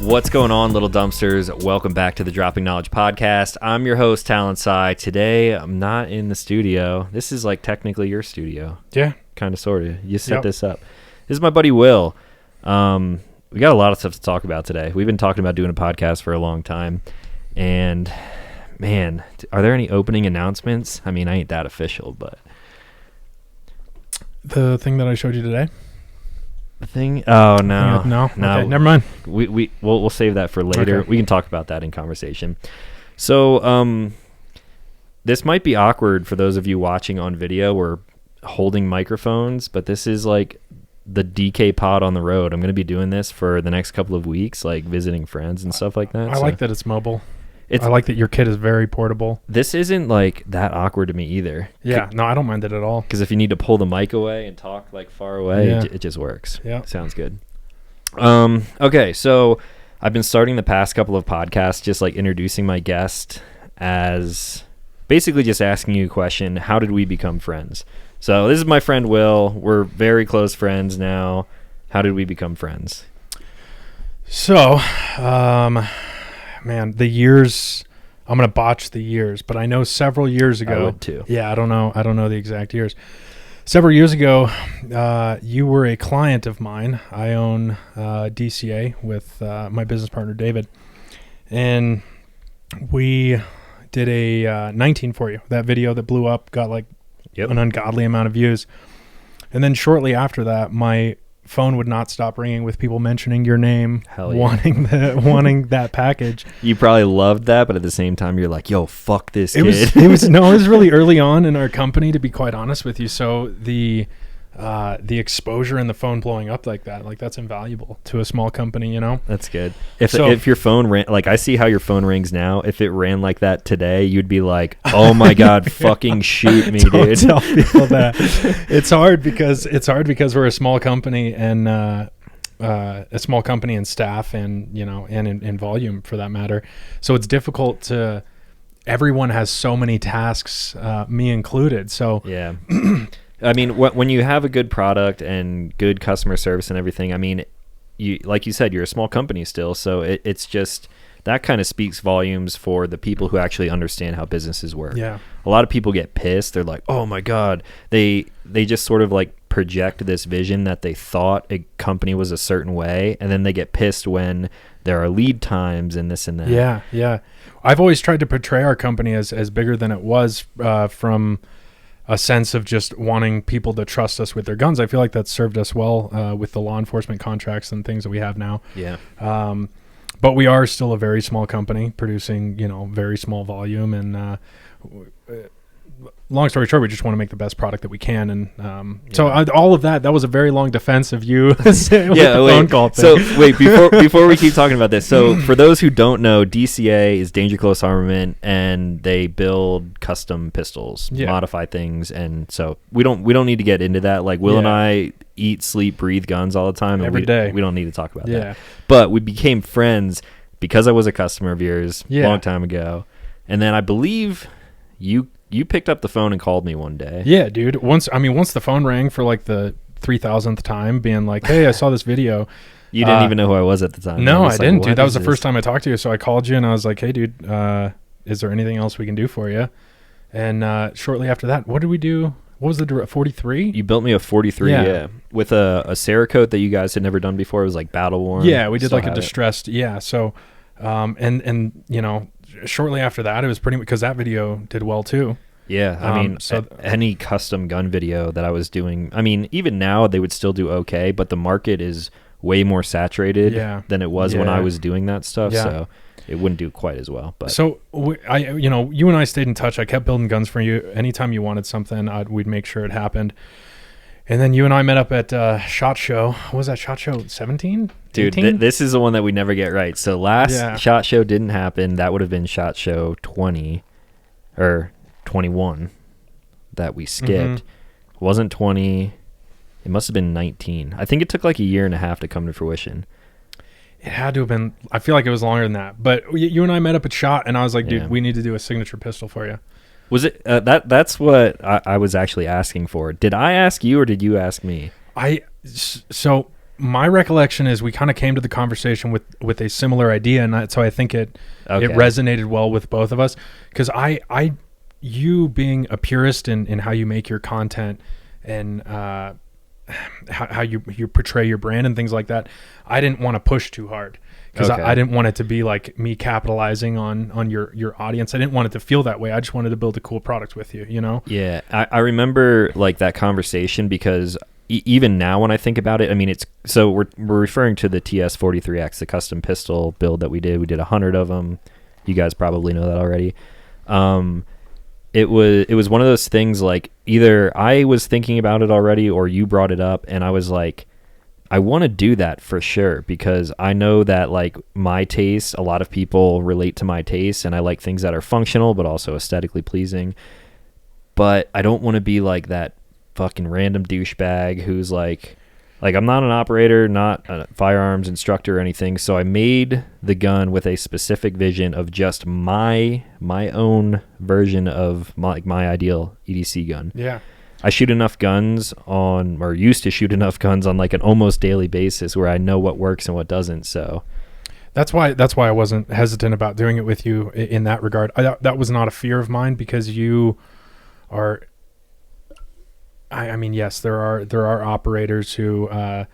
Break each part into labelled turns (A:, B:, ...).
A: What's going on, little dumpsters? Welcome back to the Dropping Knowledge podcast. I'm your host, Talon Sai. Today, I'm not in the studio. This is like technically your studio.
B: Yeah.
A: Kind of, sort of. You set this up. This is my buddy, Will. We got a lot of stuff to talk about today. We've been talking about doing a podcast for a long time. And, man, are there any opening announcements? I mean, I ain't that official, but...
B: The thing that I showed you today?
A: The thing? Oh, no.
B: No? Okay, never mind.
A: We'll save that for later.
B: Okay.
A: We can talk about that in conversation. So, this might be awkward for those of you watching on video. We're holding microphones, but this is like the DK pod on the road. I'm going to be doing this for the next couple of weeks, like visiting friends and stuff like that.
B: I like that it's mobile. I like that your kit is very portable.
A: This isn't like that awkward to me either.
B: Yeah, no, I don't mind it at all.
A: Because if you need to pull the mic away and talk like far away, it just works.
B: Yeah.
A: Sounds good. Okay, so I've been starting the past couple of podcasts just like introducing my guest as basically just asking you a question. How did we become friends? So this is my friend Will. We're very close friends now. How did we become friends?
B: So, man, the years, I'm going to botch the years, but I know several years ago.
A: I would too.
B: Yeah, I don't know the exact years. Several years ago, you were a client of mine. I own DCA with my business partner, David. And we did a 19 for you. That video that blew up got like an ungodly amount of views. And then shortly after that, my phone would not stop ringing with people mentioning your name, wanting that package.
A: You probably loved that, but at the same time, you're like, "Yo, fuck this kid."
B: It was really early on in our company, to be quite honest with you. So the exposure and the phone blowing up like that, like that's invaluable to a small company, you know.
A: That's good. If your phone ran, like I see how your phone rings now. If it ran like that today, you'd be like, "Oh my god, fucking shoot me, dude."
B: Tell people that. It's hard because we're a small company and staff and in volume for that matter. So it's difficult to. Everyone has so many tasks, me included. So
A: yeah. I mean, when you have a good product and good customer service and everything, I mean, like you said, you're a small company still, so it's just that kind of speaks volumes for the people who actually understand how businesses work.
B: Yeah.
A: A lot of people get pissed. They're like, "Oh my god," they just sort of like project this vision that they thought a company was a certain way, and then they get pissed when there are lead times and this and that.
B: Yeah. I've always tried to portray our company as bigger than it was from a sense of just wanting people to trust us with their guns. I feel like that's served us well with the law enforcement contracts and things that we have now.
A: Yeah.
B: But we are still a very small company producing, very small volume. And long story short, we just want to make the best product that we can. And all of that was a very long defense of you. Phone call thing.
A: So wait, before we keep talking about this, so for those who don't know, DCA is Danger Close Armament, and they build custom pistols, modify things, and so we don't need to get into that. Like Will and I eat, sleep, breathe guns all the time, and
B: every day.
A: We don't need to talk about that. But we became friends because I was a customer of yours a long time ago, and then I believe you picked up the phone and called me one day.
B: Yeah, dude. Once the phone rang for like the 3,000th time, being like, "Hey, I saw this video."
A: You didn't even know who I was at the time.
B: No, I didn't, dude. That was the first time I talked to you. So I called you and I was like, "Hey, dude, is there anything else we can do for you?" And shortly after that, what did we do? What was the 43?
A: You built me a 43, with a Cerakote that you guys had never done before. It was like battle worn.
B: Yeah, we did like a distressed. Yeah, so and shortly after that, it was pretty, because that video did well too.
A: Yeah, I mean, any custom gun video that I was doing, I mean, even now they would still do okay, but the market is way more saturated than it was when I was doing that stuff, so it wouldn't do quite as well. But
B: so you and I stayed in touch. I kept building guns for you. Anytime you wanted something, we'd make sure it happened. And then you and I met up at SHOT Show. What was that SHOT Show? 17?
A: Dude, this is the one that we never get right. So last SHOT Show didn't happen. That would have been SHOT Show 20 or 21 that we skipped. It wasn't 20. It must have been 19. I think it took like a year and a half to come to fruition.
B: It had to have been. I feel like it was longer than that. But you and I met up at SHOT, and I was like, dude, we need to do a signature pistol for you.
A: Was it that's what I was actually asking for. Did I ask you or did you ask me?
B: So my recollection is we kind of came to the conversation with a similar idea, and so I think it resonated well with both of us, because you being a purist in how you make your content and how you portray your brand and things like that, I didn't want to push too hard, because I didn't want it to be like me capitalizing on your audience. I didn't want it to feel that way. I just wanted to build a cool product with you, you know?
A: Yeah, I remember like that conversation, because even now when I think about it, I mean, we're referring to the TS43X, the custom pistol build that we did. We did 100 of them. You guys probably know that already. It was one of those things, like either I was thinking about it already or you brought it up, and I was like, I want to do that for sure, because I know that like my taste, a lot of people relate to my taste, and I like things that are functional but also aesthetically pleasing. But I don't want to be like that fucking random douchebag who's like I'm not an operator, not a firearms instructor or anything. So I made the gun with a specific vision of just my own version of my ideal EDC gun.
B: Yeah.
A: I shoot enough guns or used to shoot enough guns on like an almost daily basis where I know what works and what doesn't. So
B: that's why I wasn't hesitant about doing it with you in that regard. That was not a fear of mine, because you are, I mean, yes, there are operators who are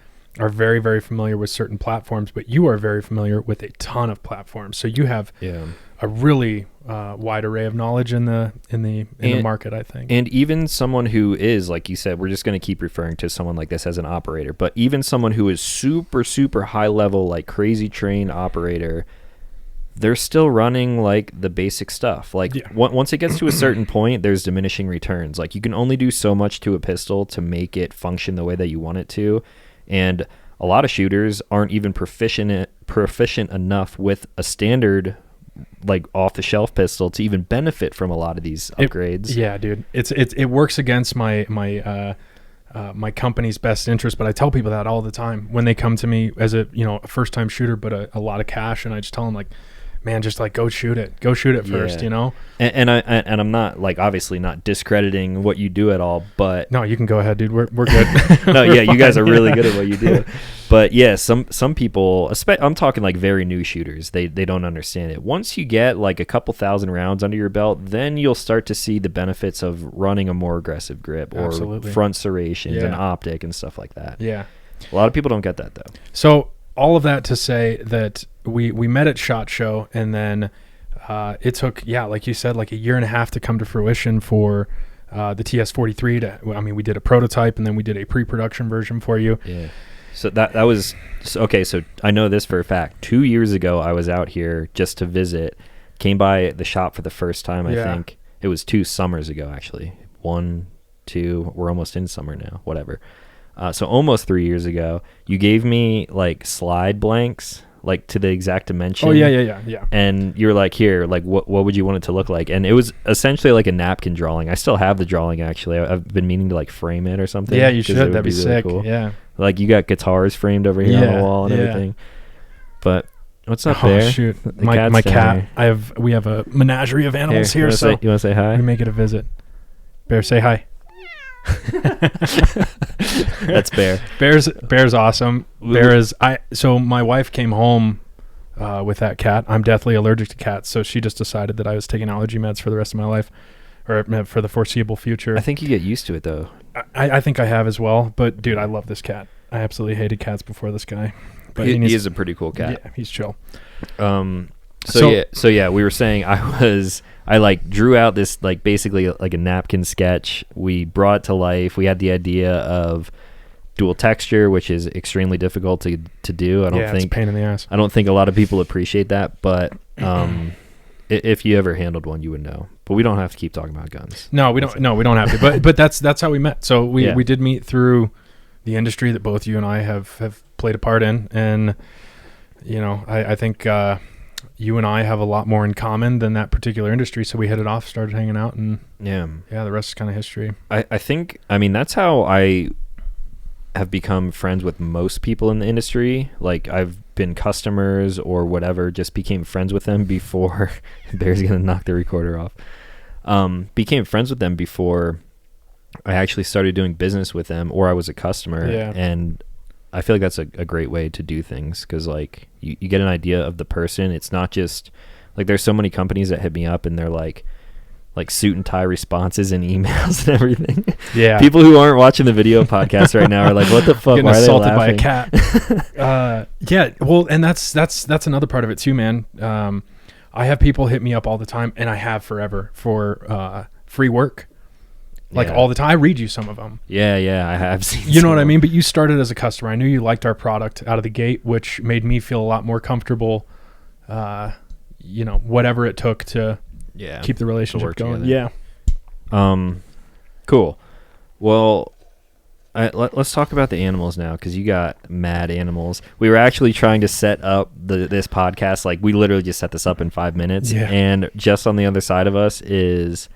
B: very, very familiar with certain platforms, but you are very familiar with a ton of platforms. So you have a really wide array of knowledge in the market, I think. And
A: even someone who is, like you said, we're just going to keep referring to someone like this as an operator, but even someone who is super, super high level, like crazy trained operator, they're still running like the basic stuff. Like once it gets to a certain point, there's diminishing returns. Like you can only do so much to a pistol to make it function the way that you want it to. And a lot of shooters aren't even proficient enough with a standard like off the shelf pistol to even benefit from a lot of these upgrades.
B: Yeah, dude. It works against my company's best interest, but I tell people that all the time when they come to me as a first time shooter, but a lot of cash, and I just tell them like, man, just like go shoot it first, you know?
A: And I'm not like obviously not discrediting what you do at all, but
B: no, you can go ahead, dude. We're good.
A: No, yeah, you guys are really good at what you do. But yeah, some people, I'm talking like very new shooters, they don't understand it. Once you get like a couple thousand rounds under your belt, then you'll start to see the benefits of running a more aggressive grip or front serrations and optic and stuff like that.
B: Yeah.
A: A lot of people don't get that though.
B: So all of that to say that we met at SHOT Show, and then it took, like you said, like a year and a half to come to fruition for the TS43. We did a prototype, and then we did a pre-production version for you.
A: Yeah. So that was okay. So I know this for a fact. 2 years ago, I was out here just to visit. Came by the shop for the first time. I think it was 2 summers ago, actually. 1, 2. We're almost in summer now. Whatever. So almost 3 years ago, you gave me like slide blanks, like to the exact dimension.
B: Oh yeah.
A: And you were like, here, like what would you want it to look like? And it was essentially like a napkin drawing. I still have the drawing actually. I've been meaning to like frame it or something.
B: Yeah, you should. That'd be sick.
A: Cool.
B: Yeah.
A: Like you got guitars framed over here on the wall and everything. But what's up there?
B: Oh shoot, my cat. We have a menagerie of animals here. So
A: you want to say hi?
B: We make it a visit. Bear, say hi.
A: That's Bear.
B: Bear's awesome. Bear is so my wife came home with that cat. I'm deathly allergic to cats, so she just decided that I was taking allergy meds for the rest of my life, or for the foreseeable future.
A: I think you get used to it though.
B: I think I have as well. But dude, I love this cat. I absolutely hated cats before this guy. But
A: he is a pretty cool cat.
B: Yeah, he's chill.
A: So we were saying I like drew out this like basically like a napkin sketch. We brought it to life. We had the idea of dual texture, which is extremely difficult to do.
B: It's a pain in the ass.
A: I don't think a lot of people appreciate that, but if you ever handled one, you would know. But we don't have to keep talking about guns.
B: No, we don't. No, we don't have to. But that's how we met. So we did meet through the industry that both you and I have played a part in, and I think you and I have a lot more in common than that particular industry. So we hit it off, started hanging out, and the rest is kind of history.
A: I think that's how I have become friends with most people in the industry. Like I've been customers or whatever, just became friends with them before Bear's gonna knock the recorder off. Became friends with them before I actually started doing business with them, or I was a customer. And I feel like that's a great way to do things, because like you get an idea of the person. It's not just like, there's so many companies that hit me up and they're like suit and tie responses and emails and everything.
B: Yeah.
A: People who aren't watching the video podcast right now are like, what the fuck?
B: Getting
A: Why are they
B: assaulted
A: laughing?
B: by a cat. Yeah. Well, and that's another part of it too, man. I have people hit me up all the time, and I have forever, for free work. Like all the time. I read you some of them.
A: Yeah, I have seen.
B: You know what I mean? But you started as a customer. I knew you liked our product out of the gate, which made me feel a lot more comfortable. Whatever it took to keep the relationship going.
A: Together. Yeah. Cool. Well, let's talk about the animals now, because you got mad animals. We were actually trying to set up this podcast. Like, we literally just set this up in 5 minutes.
B: Yeah.
A: And just on the other side of us is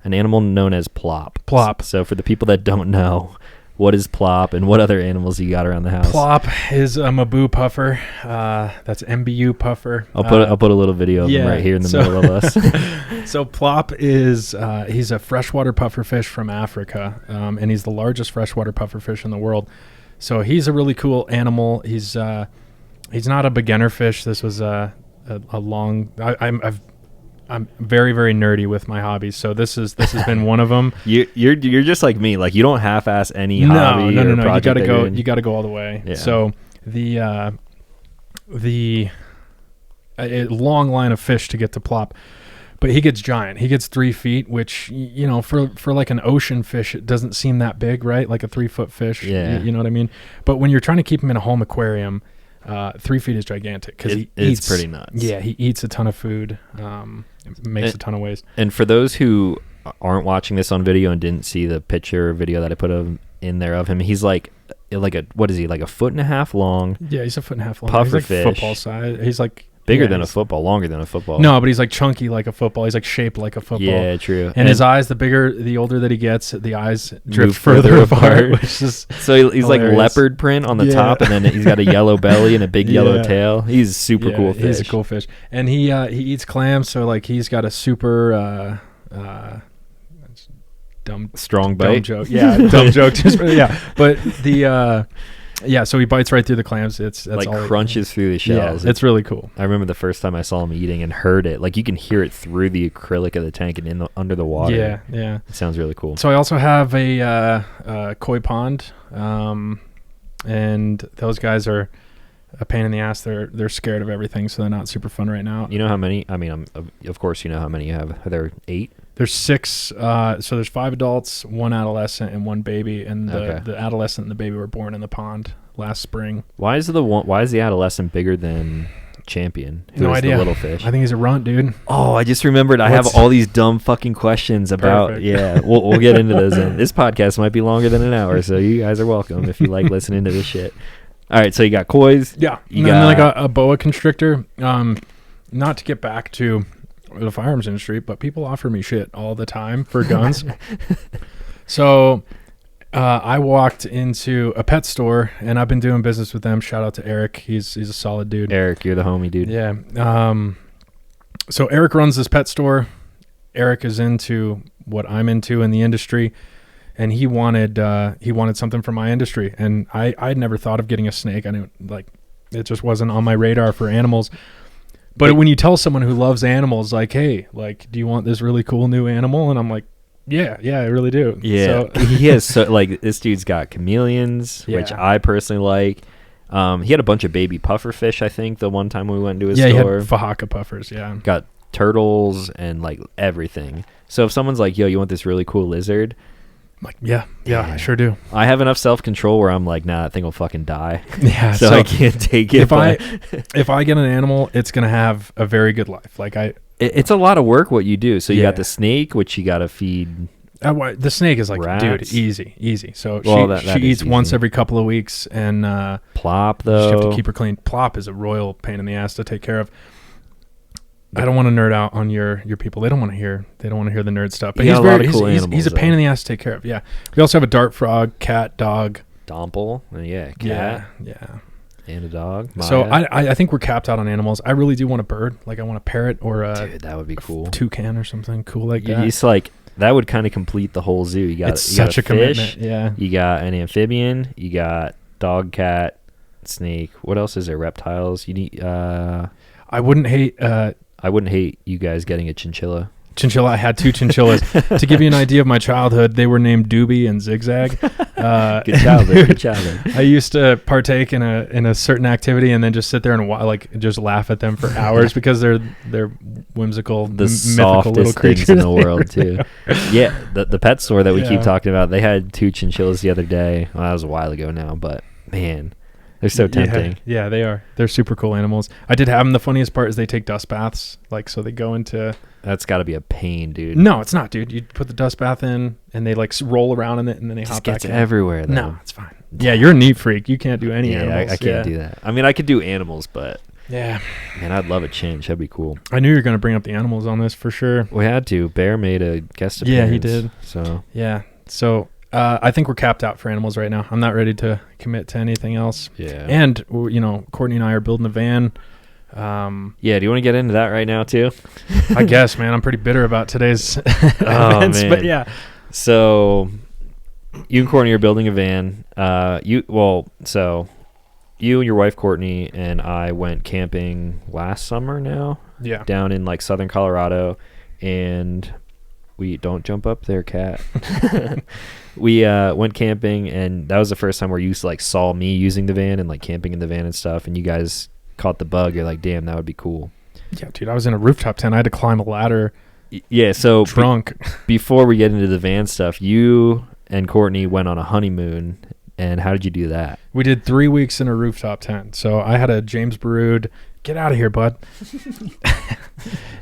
A: an animal known as Plop.
B: Plop.
A: So for the people that don't know, what is Plop, and what other animals you got around the house?
B: Plop is a Maboo puffer. That's MBU puffer.
A: I'll put a little video of him right here in the middle of us.
B: So Plop is he's a freshwater pufferfish from Africa, and he's the largest freshwater pufferfish in the world. So he's a really cool animal. He's not a beginner fish. This was a long. I'm very, very nerdy with my hobbies, so this has been one of them.
A: You're just like me. Like, you don't half-ass any hobby. No.
B: You gotta go. You gotta go all the way. Yeah. So a long line of fish to get to Plop, but he gets giant. He gets 3 feet, which for like an ocean fish, it doesn't seem that big, right? Like a 3-foot fish.
A: Yeah.
B: You know what I mean? But when you're trying to keep him in a home aquarium, 3 feet is gigantic, because he eats.
A: It's pretty nuts.
B: Yeah, he eats a ton of food. Makes a ton of waste.
A: And for those who aren't watching this on video and didn't see the picture or video that I put in there of him, he's like what is he, like a 1.5 feet long?
B: Yeah, he's a 1.5 feet long.
A: Puffer
B: he's like
A: fish.
B: Football size. He's like
A: bigger than a football, longer than a football.
B: No, but he's like chunky like a football. He's like shaped like a football.
A: Yeah, true.
B: And his eyes, the older that he gets, the eyes drift further apart. Which is
A: so he's like leopard print on the top, and then he's got a yellow belly and a big yellow tail. He's a super cool fish.
B: He's a cool fish. And he eats clams, so like he's got a super
A: strong bite.
B: Dumb joke. Yeah, dumb joke. But so he bites right through the clams. That's
A: like crunches through the shells.
B: Yeah, it's really cool.
A: I remember the first time I saw him eating and heard it. Like, you can hear it through the acrylic of the tank and under the water.
B: Yeah.
A: It sounds really cool.
B: So I also have a koi pond, and those guys are a pain in the ass. They're scared of everything, so they're not super fun right now.
A: You know how many? I mean, of course you know how many you have. Are there 8?
B: There's 6. So there's 5 adults, 1 adolescent, and 1 baby. And the adolescent and the baby were born in the pond last spring.
A: Why is the adolescent bigger than Champion?
B: No idea.
A: The little fish.
B: I think he's a runt, dude.
A: Oh, I just remembered. I have all these dumb fucking questions about.
B: Perfect.
A: Yeah, we'll get into those. This podcast might be longer than an hour, so you guys are welcome if you like listening to this shit. All right, so you got kois.
B: Yeah, and then like a boa constrictor. Not to get back to the firearms industry, but people offer me shit all the time for guns. So I walked into a pet store, and I've been doing business with them. Shout out to Eric. He's a solid dude.
A: Eric, you're the homie, dude.
B: Yeah. So Eric runs this pet store. Eric is into what I'm into in the industry, and he wanted something from my industry, and I'd never thought of getting a snake. I didn't it just wasn't on my radar for animals. But when you tell someone who loves animals, like, hey, like, do you want this really cool new animal? And I'm like, yeah, I really do.
A: Yeah, so he has this dude's got chameleons, which I personally like. He had a bunch of baby puffer fish, I think, the one time we went to his store.
B: Yeah, he had Fahaka puffers,
A: Got turtles and, like, everything. So if someone's like, yo, you want this really cool lizard?
B: I'm like, yeah, I sure do.
A: I have enough self-control where I'm like, nah, that thing will fucking die.
B: Yeah,
A: so I can't take it.
B: If I get an animal, it's going to have a very good life. Like
A: it's a lot of work what you do. So you got the snake, which you got to feed.
B: The snake is like,
A: rats.
B: Dude, easy. So she eats once every couple of weeks, and
A: Plop, though.
B: You have to keep her clean. Plop is a royal pain in the ass to take care of. I don't want to nerd out on your people. They don't want to hear the nerd stuff. But he's a pain in the ass to take care of. Yeah. We also have a dart frog, cat, dog.
A: Domple. Cat.
B: Yeah.
A: And a dog. Maya.
B: So I think we're capped out on animals. I really do want a bird. Like, I want a parrot or
A: dude, that would be cool.
B: Toucan or something cool like that.
A: It's like, that would kind of complete the whole zoo. It's
B: such a
A: fish,
B: commitment. Yeah.
A: You got an amphibian. You got dog, cat, snake. What else is there? Reptiles. You need.
B: I wouldn't hate
A: you guys getting a chinchilla.
B: Chinchilla. I had 2 chinchillas. To give you an idea of my childhood, they were named Doobie and Zigzag.
A: Good childhood. Good childhood.
B: I used to partake in a certain activity and then just sit there and just laugh at them for hours because they're whimsical,
A: the
B: mythical little
A: softest
B: creatures
A: things in the world too. Yeah, the pet store that we keep talking about, they had 2 chinchillas the other day. Well, that was a while ago now, but man, they're so tempting.
B: Yeah, they are. They're super cool animals. I did have them. The funniest part is they take dust baths. Like, so they go into...
A: That's got to be a pain, dude.
B: No, it's not, dude. You put the dust bath in, and they like roll around in it, and then they hop back in.
A: It gets everywhere, though.
B: No, it's fine. Yeah, you're a neat freak. You can't do any animals.
A: I can't do that. I mean, I could do animals, but...
B: Yeah.
A: Man, I'd love a chinch. That'd be cool.
B: I knew you were going to bring up the animals on this for sure.
A: We had to. Bear made a guest appearance.
B: Yeah, he did.
A: So...
B: Yeah. So... I think we're capped out for animals right now. I'm not ready to commit to anything else.
A: Yeah.
B: And, Courtney and I are building a van.
A: Yeah, do you want to get into that right now, too?
B: I guess, man. I'm pretty bitter about today's events,
A: man.
B: but yeah.
A: So, you and Courtney are building a van. You and your wife, Courtney, and I went camping last summer now.
B: Yeah.
A: Down in, like, southern Colorado, and... We don't jump up there, cat. We went camping, and that was the first time where you like saw me using the van and like camping in the van and stuff. And you guys caught the bug. You're like, damn, that would be cool.
B: Yeah, dude, I was in a rooftop tent. I had to climb a ladder.
A: Yeah, so
B: drunk.
A: Before we get into the van stuff, you and Courtney went on a honeymoon. And how did you do that?
B: We did 3 weeks in a rooftop tent. So I had a James Baroud. Get out of here, bud.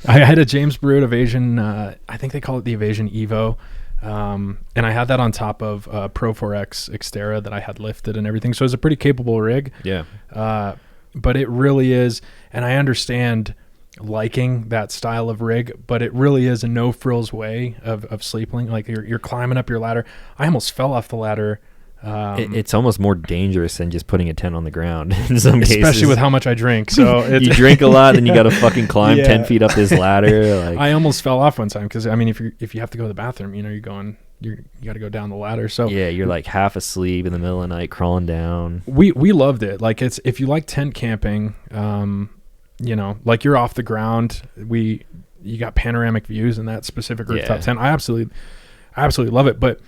B: I had a James Baroud Evasion. I think they call it the Evasion Evo. And I had that on top of Pro 4X Xterra that I had lifted and everything. So it's a pretty capable rig.
A: Yeah.
B: But it really is. And I understand liking that style of rig, but it really is a no frills way of sleeping. Like you're climbing up your ladder. I almost fell off the ladder.
A: It's almost more dangerous than just putting a tent on the ground in some cases.
B: Especially with how much I drink. So
A: you drink a lot, and you got to fucking climb 10 feet up this ladder. Like.
B: I almost fell off one time because I mean, if you have to go to the bathroom, you got to go down the ladder. So
A: yeah, you're like half asleep in the middle of the night, crawling down.
B: We loved it. Like if you like tent camping, like you're off the ground. You got panoramic views in that specific rooftop tent. I absolutely love it, but.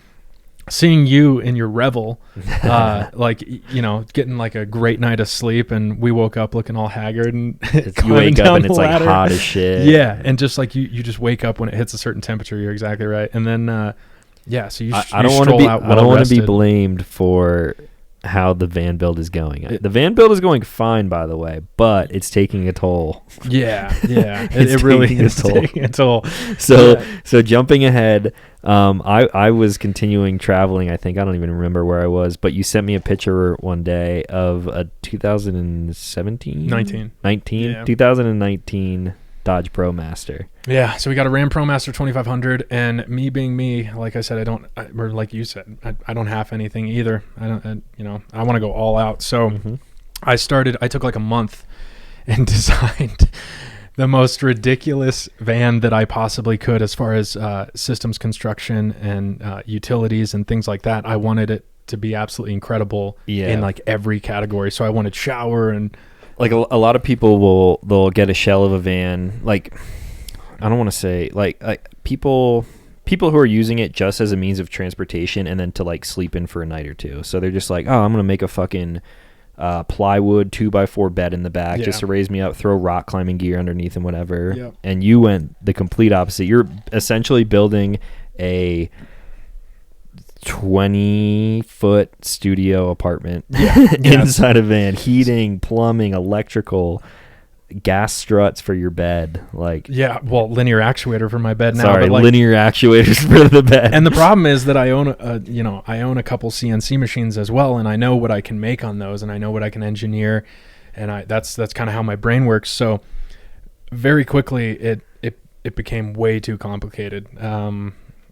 B: Seeing you in your revel, getting like a great night of sleep, and we woke up looking all haggard, and
A: you wake up and it's like hot as shit.
B: Yeah, and just like you just wake up when it hits a certain temperature. You're exactly right. And then, so
A: I don't want to be blamed for how the van build is going. The van build is going fine, by the way, but it's taking a toll.
B: Yeah, it really is taking a toll.
A: So jumping ahead, I was continuing traveling. I don't even remember where I was, but you sent me a picture one day of a 2019 Dodge ProMaster.
B: Yeah, so we got a Ram ProMaster 2500, and me being me, like I said, or like you said, I don't have anything either. I want to go all out. So I took like a month and designed the most ridiculous van that I possibly could as far as systems construction and utilities and things like that. I wanted it to be absolutely incredible in like every category. So I wanted shower and
A: like a lot of people they'll get a shell of a van. Like I don't want to say like people who are using it just as a means of transportation and then to like sleep in for a night or two. So they're just like, oh, I'm gonna make a fucking plywood 2x4 bed in the back just to raise me up, throw rock climbing gear underneath and whatever.
B: Yep.
A: And you went the complete opposite. You're essentially building a 20-foot studio apartment inside a van, heating, plumbing, electrical, gas struts for your bed,
B: linear actuator for my bed now.
A: Sorry, linear actuators for the bed.
B: And the problem is that I own a couple CNC machines as well, and I know what I can make on those, and I know what I can engineer, and that's kind of how my brain works. So very quickly it became way too complicated.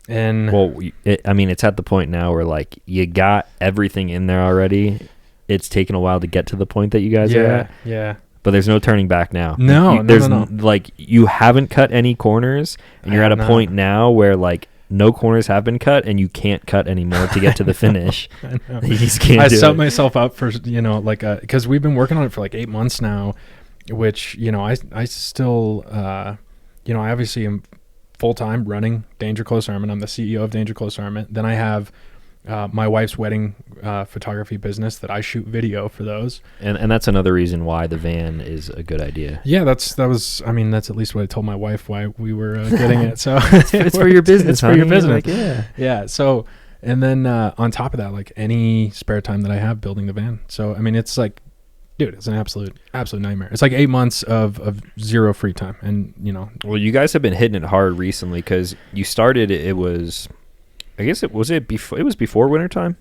A: It's at the point now where like you got everything in there already. It's taken a while to get to the point that you guys are at. Yeah. But there's no turning back now.
B: No.
A: Like you haven't cut any corners, and you're at a point now where like no corners have been cut, and you can't cut anymore to get to the finish.
B: I know.
A: You just can't
B: I
A: do
B: set
A: it.
B: myself up for, like, because we've been working on it for like 8 months now, which, I still, I obviously am full-time running Danger Close Armament. I'm the CEO of Danger Close Armament. Then I have my wife's wedding photography business that I shoot video for those.
A: And that's another reason why the van is a good idea.
B: Yeah, that's at least what I told my wife why we were getting it. So
A: It's for your business.
B: It's for your business.
A: Like, yeah.
B: Yeah. So, and then on top of that, like any spare time that I have building the van. So, I mean, it's like, dude, it's an absolute nightmare. It's like 8 months of zero free time. And,
A: Well, you guys have been hitting it hard recently because you started, it was, I guess it was before wintertime?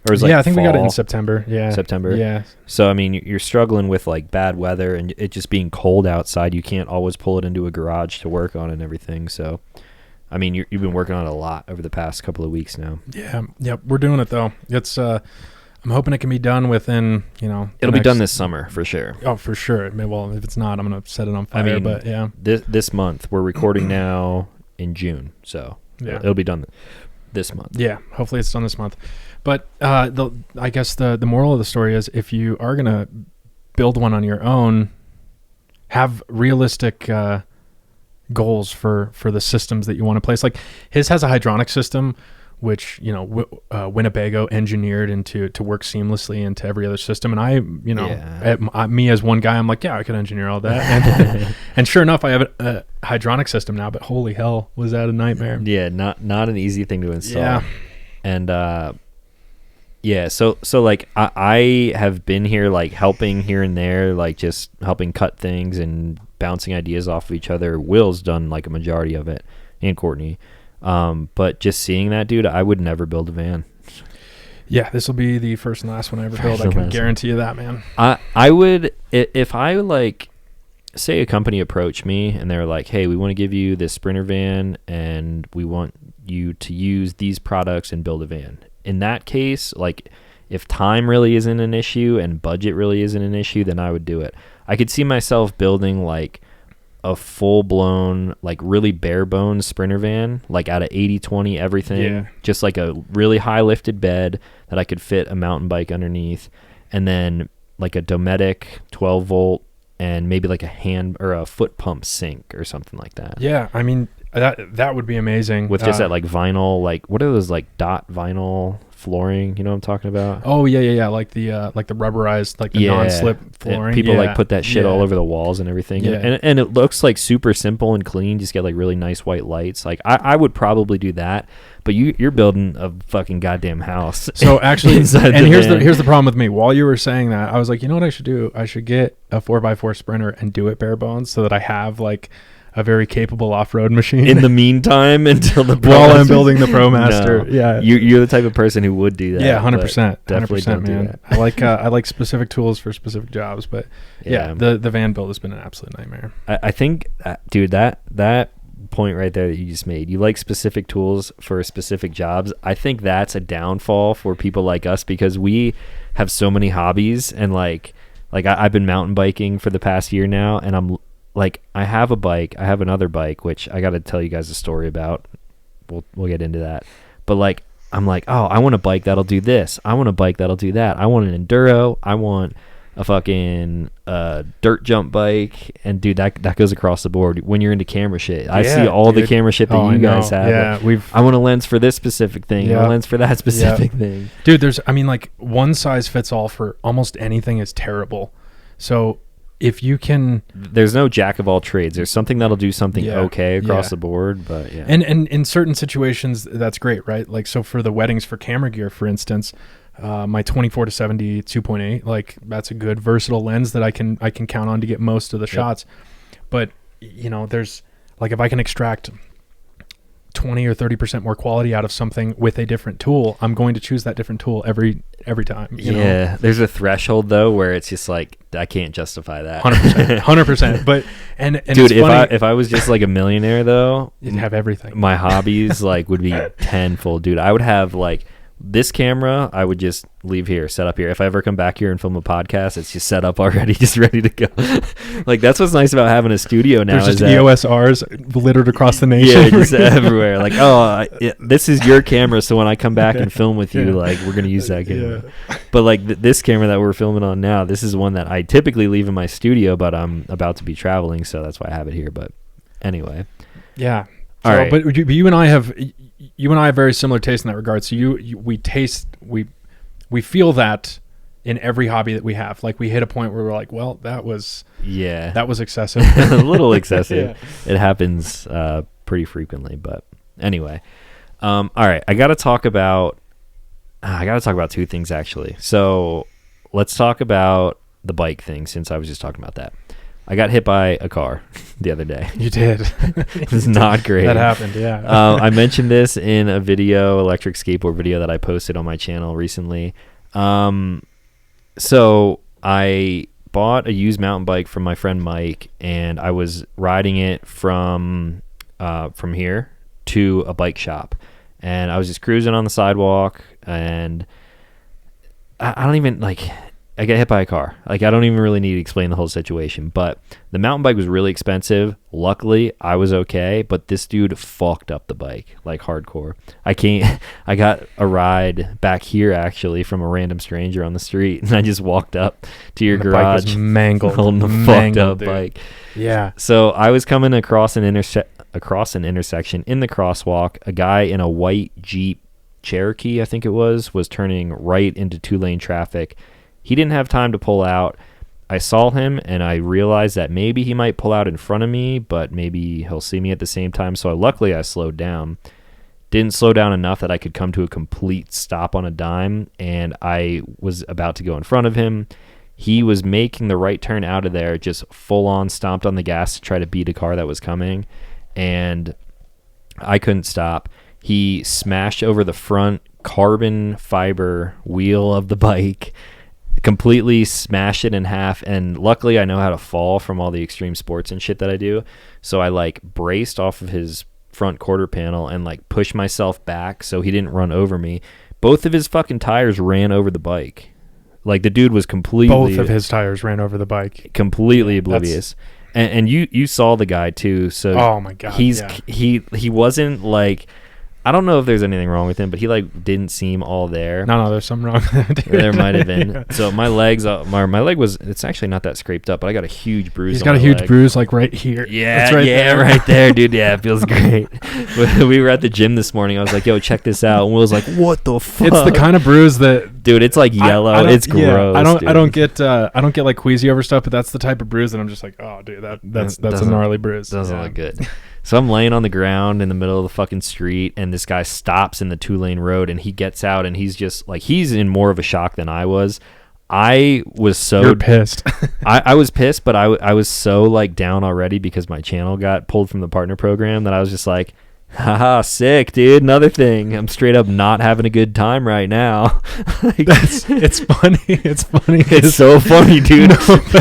A: Or was
B: I think
A: fall?
B: we got it in September. Yeah.
A: September.
B: Yeah.
A: So, I mean, you're struggling with like bad weather and it just being cold outside. You can't always pull it into a garage to work on and everything. So, I mean, you've been working on it a lot over the past couple of weeks now.
B: Yeah. Yep. We're doing it though. It's, I'm hoping it can be done within,
A: It'll be done this summer for sure.
B: Oh, for sure. Well, if it's not, I'm going to set it on fire. But yeah.
A: This month, we're recording now in June. So,
B: Yeah.
A: it'll be done this month.
B: Yeah, hopefully it's done this month. But I guess the moral of the story is if you are going to build one on your own, have realistic goals for the systems that you want to place. Like his has a hydronic system, which, Winnebago engineered to work seamlessly into every other system. And me as one guy, I'm like, yeah, I could engineer all that. And sure enough, I have a hydronic system now, but holy hell, was that a nightmare.
A: Yeah, not an easy thing to install.
B: Yeah.
A: And so like I have been here like helping here and there, like just helping cut things and bouncing ideas off of each other. Will's done like a majority of it, and Courtney. But just seeing that, dude, I would never build a van.
B: Yeah, this will be the first and last one I ever build. I can guarantee you that, man.
A: I would, if I like, say a company approached me and they're like, hey, we want to give you this Sprinter van and we want you to use these products and build a van. In that case, like if time really isn't an issue and budget really isn't an issue, then I would do it. I could see myself building like a full-blown, like really bare bones Sprinter van, like out of 80/20 everything, just like a really high lifted bed that I could fit a mountain bike underneath, and then like a Dometic 12 volt and maybe like a hand or a foot pump sink or something like that.
B: Yeah, I mean that would be amazing
A: with just that like vinyl, like what are those like dot vinyl flooring, you know what I'm talking about?
B: Oh yeah, like the rubberized, like the non-slip flooring.
A: People like put that shit all over the walls and everything. And it looks like super simple and clean. Just get like really nice white lights. Like I would probably do that, but you're building a fucking goddamn house.
B: So actually, and here's the problem with me. While you were saying that, I was like, you know what I should do? I should get a 4x4 Sprinter and do it bare bones so that I have like a very capable off-road machine
A: in the meantime until the
B: while I'm building the ProMaster.
A: No.
B: Yeah,
A: you're the type of person who would do that.
B: Yeah, 100%.
A: Definitely
B: 100%, man. I like specific tools for specific jobs, but the van build has been an absolute nightmare.
A: I think, dude, that point right there that you just made, you like specific tools for specific jobs. I think that's a downfall for people like us because we have so many hobbies, and like I've been mountain biking for the past year now, and I'm like, I have a bike, I have another bike, which I got to tell you guys a story about. We'll get into that. But like, I'm like, oh, I want a bike that'll do this. I want a bike that'll do that. I want an enduro. I want a fucking dirt jump bike. And dude, that goes across the board. When you're into camera shit, I see all the camera shit that you guys have.
B: Yeah,
A: like, I want a lens for this specific thing. A lens for that specific thing.
B: Dude, like one size fits all for almost anything is terrible. So if you can,
A: there's no jack of all trades. There's something that'll do something okay across the board, but
B: and in certain situations that's great, right? Like, so for the weddings for camera gear, for instance, my 24-70 2.8, like that's a good versatile lens that I can count on to get most of the shots. But there's like, if I can extract 20 or 30% more quality out of something with a different tool, I'm going to choose that different tool every time. You know?
A: There's a threshold though where it's just like, I can't justify that.
B: 100%. But and
A: dude, if I was just like a millionaire though,
B: you'd have everything.
A: My hobbies like would be tenfold, dude. I would have like This camera, I would just leave here, set up here. If I ever come back here and film a podcast, it's just set up already, just ready to go. Like, that's what's nice about having a studio now.
B: There's just EOS Rs littered across the nation.
A: Yeah, just everywhere. Like, this is your camera, so when I come back and film with you, like, we're going to use that camera. Yeah. But, like, this camera that we're filming on now, this is one that I typically leave in my studio, but I'm about to be traveling, so that's why I have it here. But anyway.
B: Yeah.
A: All right.
B: But you and I have very similar taste in that regard. So we feel that in every hobby that we have. Like, we hit a point where we're like, well, that was excessive.
A: A little excessive. Yeah. It happens pretty frequently, but anyway. All right, I got to talk about two things actually. So let's talk about the bike thing, since I was just talking about that. I got hit by a car the other day.
B: You did.
A: It was not great.
B: That happened, yeah.
A: I mentioned this in a electric skateboard video that I posted on my channel recently. So I bought a used mountain bike from my friend Mike, and I was riding it from here to a bike shop. And I was just cruising on the sidewalk, and I don't even, like... I get hit by a car. Like, I don't even really need to explain the whole situation, but the mountain bike was really expensive. Luckily, I was okay, but this dude fucked up the bike, like, hardcore. I got a ride back here, actually, from a random stranger on the street, and I just walked up to your garage.
B: Bike was mangled.
A: Holding a fucked up bike.
B: Yeah.
A: So I was coming across an intersection in the crosswalk. A guy in a white Jeep Cherokee, I think it was turning right into 2-lane traffic. He didn't have time to pull out. I saw him, and I realized that maybe he might pull out in front of me, but maybe he'll see me at the same time. So luckily I slowed down. Didn't slow down enough that I could come to a complete stop on a dime, and I was about to go in front of him. He was making the right turn out of there, just full on stomped on the gas to try to beat a car that was coming, and I couldn't stop. He smashed over the front carbon fiber wheel of the bike, completely smashed it in half, and luckily I know how to fall from all the extreme sports and shit that I do, so I like braced off of his front quarter panel and like pushed myself back so he didn't run over me. Both of his fucking tires ran over the bike. Like, the dude was completely...
B: Both of his tires ran over the bike.
A: Completely oblivious. And you saw the guy too, so...
B: Oh my God,
A: he wasn't like... I don't know if there's anything wrong with him, but he like didn't seem all there.
B: No, there's something wrong with him, dude.
A: There might have been. Yeah. So my legs, my leg was, it's actually not that scraped up, but I got a huge bruise.
B: He's got a huge bruise like right here.
A: Yeah, right there, dude. Yeah, it feels great. We were at the gym this morning. I was like, yo, check this out. And Will was like, what the fuck?
B: It's the kind of bruise that...
A: Dude, it's like yellow. It's gross.
B: I don't get like queasy over stuff, but that's the type of bruise that I'm just like, oh, dude, that's a gnarly bruise.
A: Doesn't look good. So I'm laying on the ground in the middle of the fucking street, and this guy stops in the 2-lane road, and he gets out, and he's just like, he's in more of a shock than I was. I was so...
B: You're pissed.
A: I was pissed, but I was so like down already because my channel got pulled from the partner program that I was just like, haha, sick, dude. Another thing. I'm straight up not having a good time right now. Like,
B: it's funny. It's funny.
A: It's so funny, dude.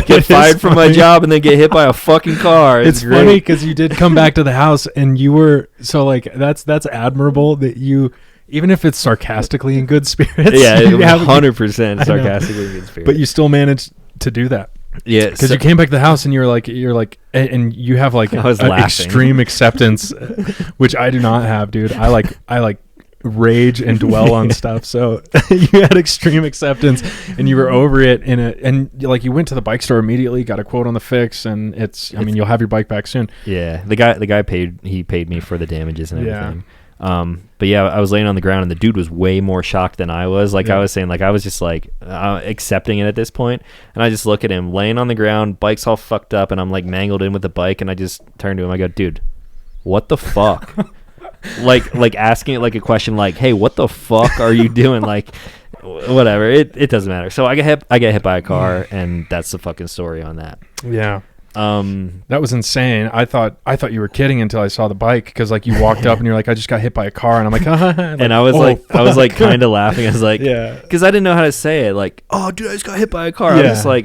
A: Get fired from my job and then get hit by a fucking car.
B: It's funny because you did come back to the house and you were so like that's admirable that you, even if it's sarcastically in good spirits.
A: Yeah, 100% sarcastically in good spirits.
B: But you still managed to I Yeah, because you came back to the house and you're like, and you have like an extreme acceptance, which I do not have, dude. I like rage and dwell on stuff. So you had extreme acceptance, and you were over it and like you went to the bike store immediately, got a quote on the fix, and you'll have your bike back soon.
A: Yeah, the guy paid me for the damages and everything. Yeah. But yeah, I was laying on the ground and the dude was way more shocked than I was. Like I was saying, like I was just like accepting it at this point, and I just look at him laying on the ground, bike's all fucked up, and I'm like mangled in with the bike, and I just turn to him, I go, dude, what the fuck? like asking it like a question, like, hey, what the fuck are you doing? Like, whatever, it doesn't matter. So I get hit by a car, and that's the fucking story on that.
B: Yeah. That was insane. I thought you were kidding until I saw the bike, because like you walked up and you're like, I just got hit by a car, and I'm like,
A: and I was like kind of laughing. I was like, yeah, because I didn't know how to say it. Like, oh, dude, I just got hit by a car. I was just like,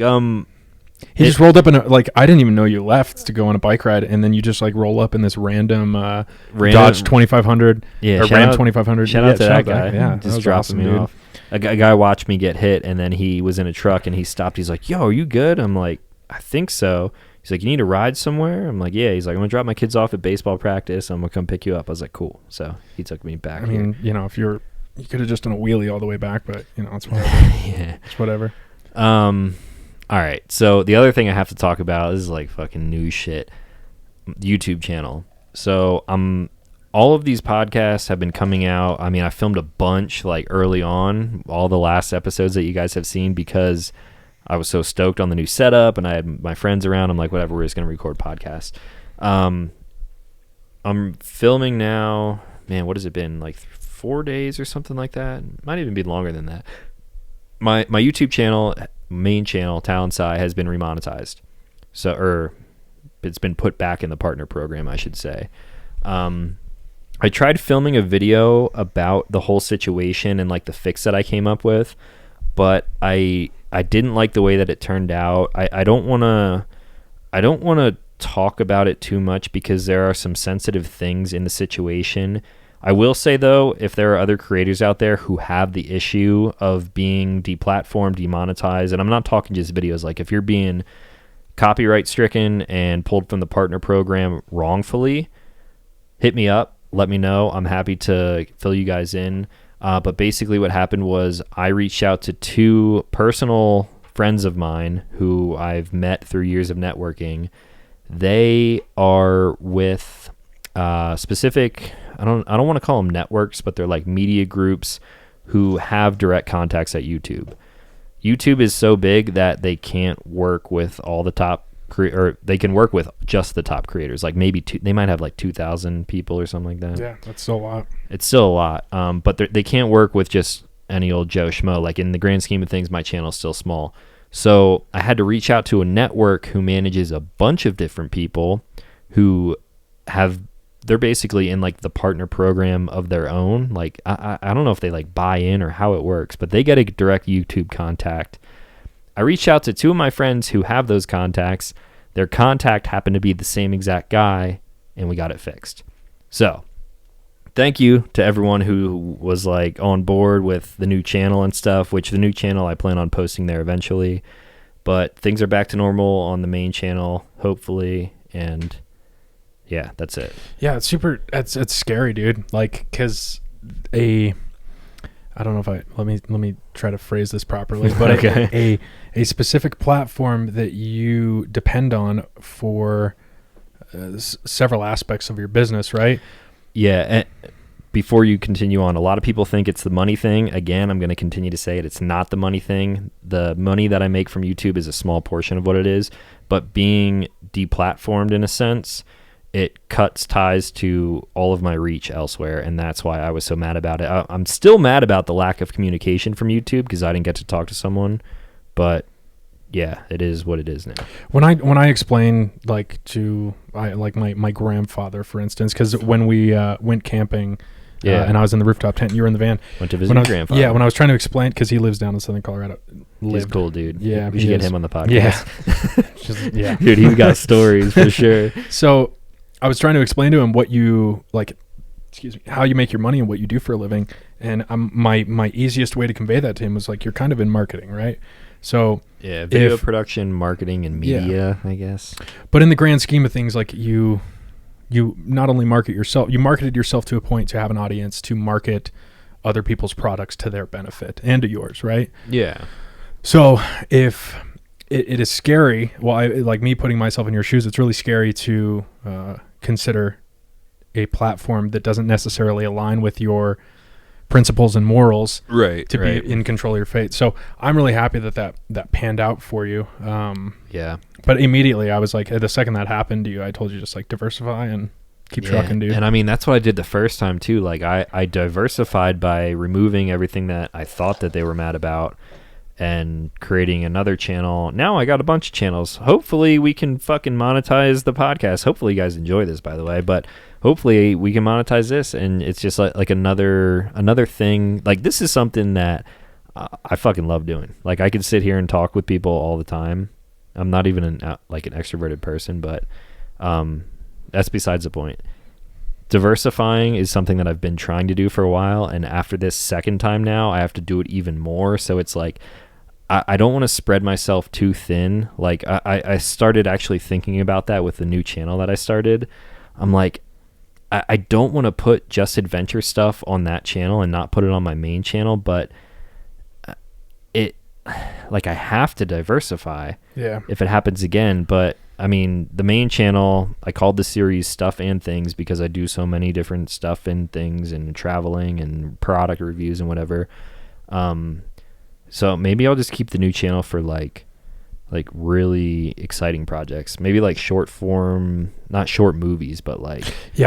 B: He just rolled up in I didn't even know you left to go on a bike ride, and then you just like roll up in this random Dodge 2500 or Ram 2500.
A: Shout out to that guy.
B: Yeah,
A: just dropping me off. A guy watched me get hit, and then he was in a truck, and he stopped. He's like, "Yo, are you good?" I'm like, "I think so." He's like, "You need a ride somewhere?" I'm like, "Yeah." He's like, "I'm gonna drop my kids off at baseball practice. I'm gonna come pick you up." I was like, "Cool." So he took me back.
B: I mean, if you could have just done a wheelie all the way back, but it's whatever.
A: Yeah,
B: it's whatever.
A: All right. So the other thing I have to talk about is like fucking new shit. YouTube channel. So all of these podcasts have been coming out. I mean, I filmed a bunch like early on, all the last episodes that you guys have seen, because I was so stoked on the new setup and I had my friends around. I'm like, whatever, we're just going to record podcasts. I'm filming now, man, what has it been? Like 4 days or something like that? Might even be longer than that. My YouTube channel, main channel, Talonsai, has been remonetized. It's been put back in the partner program, I should say. I tried filming a video about the whole situation and like the fix that I came up with, but I didn't like the way that it turned out. I don't want to talk about it too much because there are some sensitive things in the situation. I will say though, if there are other creators out there who have the issue of being deplatformed, demonetized, and I'm not talking just videos, like if you're being copyright stricken and pulled from the partner program wrongfully, hit me up, let me know. I'm happy to fill you guys in. But basically what happened was I reached out to 2 personal friends of mine who I've met through years of networking. They are with specific, I don't want to call them networks, but they're like media groups who have direct contacts at YouTube. YouTube is so big that they can't work with all the top or they can work with just the top creators. Like maybe they might have like 2,000 people or something like that.
B: Yeah, that's still a lot.
A: It's still a lot. But they can't work with just any old Joe Schmo. Like in the grand scheme of things, my channel is still small. So I had to reach out to a network who manages a bunch of different people who they're basically in like the partner program of their own. Like I don't know if they like buy in or how it works, but they get a direct YouTube contact. I reached out to 2 of my friends who have those contacts. Their contact happened to be the same exact guy, and we got it fixed. So thank you to everyone who was like on board with the new channel and stuff, which the new channel I plan on posting there eventually, but things are back to normal on the main channel, hopefully. And yeah, that's it.
B: Yeah, it's scary, dude. Like, cause I don't know if let me try to phrase this properly, but
A: okay.
B: a specific platform that you depend on for several aspects of your business, right?
A: Yeah. And before you continue on, a lot of people think it's the money thing. Again, I'm going to continue to say it. It's not the money thing. The money that I make from YouTube is a small portion of what it is, but being deplatformed in a sense, it cuts ties to all of my reach elsewhere, and that's why I was so mad about it. I'm still mad about the lack of communication from YouTube because I didn't get to talk to someone, but yeah, it is what it is now.
B: When I explain like to my grandfather, for instance, because when we went camping, and I was in the rooftop tent, and you were in the van.
A: Went to visit your grandfather.
B: Yeah, when I was trying to explain, because he lives down in Southern Colorado.
A: He's a cool dude.
B: Yeah,
A: we should get him on the podcast.
B: Yeah,
A: dude, he's got stories for sure.
B: So I was trying to explain to him what you like, how you make your money and what you do for a living. And my easiest way to convey that to him was like, you're kind of in marketing, right? So
A: yeah, video production, marketing, and media, I guess.
B: But in the grand scheme of things, like you not only market yourself, you marketed yourself to a point to have an audience to market other people's products to their benefit and to yours, right?
A: Yeah.
B: So if it is scary, well, like me putting myself in your shoes, it's really scary to consider a platform that doesn't necessarily align with your principles and morals,
A: right,
B: to be in control of your fate. So I'm really happy that panned out for you.
A: Yeah.
B: But immediately I was like, the second that happened to you, I told you just like diversify and keep trucking, dude.
A: And I mean, that's what I did the first time too. Like I diversified by removing everything that I thought that they were mad about and creating another channel. Now I got a bunch of channels. Hopefully we can fucking monetize the podcast. Hopefully you guys enjoy this, by the way, but hopefully we can monetize this, and it's just like another thing. Like, this is something that I fucking love doing. Like, I could sit here and talk with people all the time, I'm not even an extroverted person, but that's besides the point. Diversifying is something that I've been trying to do for a while, and after this second time now, I have to do it even more. So it's like I don't want to spread myself too thin. Like I started actually thinking about that with the new channel that I started. I'm like, I don't want to put just adventure stuff on that channel and not put it on my main channel, but I have to diversify if it happens again. But I mean, the main channel, I called the series Stuff and Things because I do so many different stuff and things and traveling and product reviews and whatever. So maybe I'll just keep the new channel for like really exciting projects, maybe like short form, not short movies, but like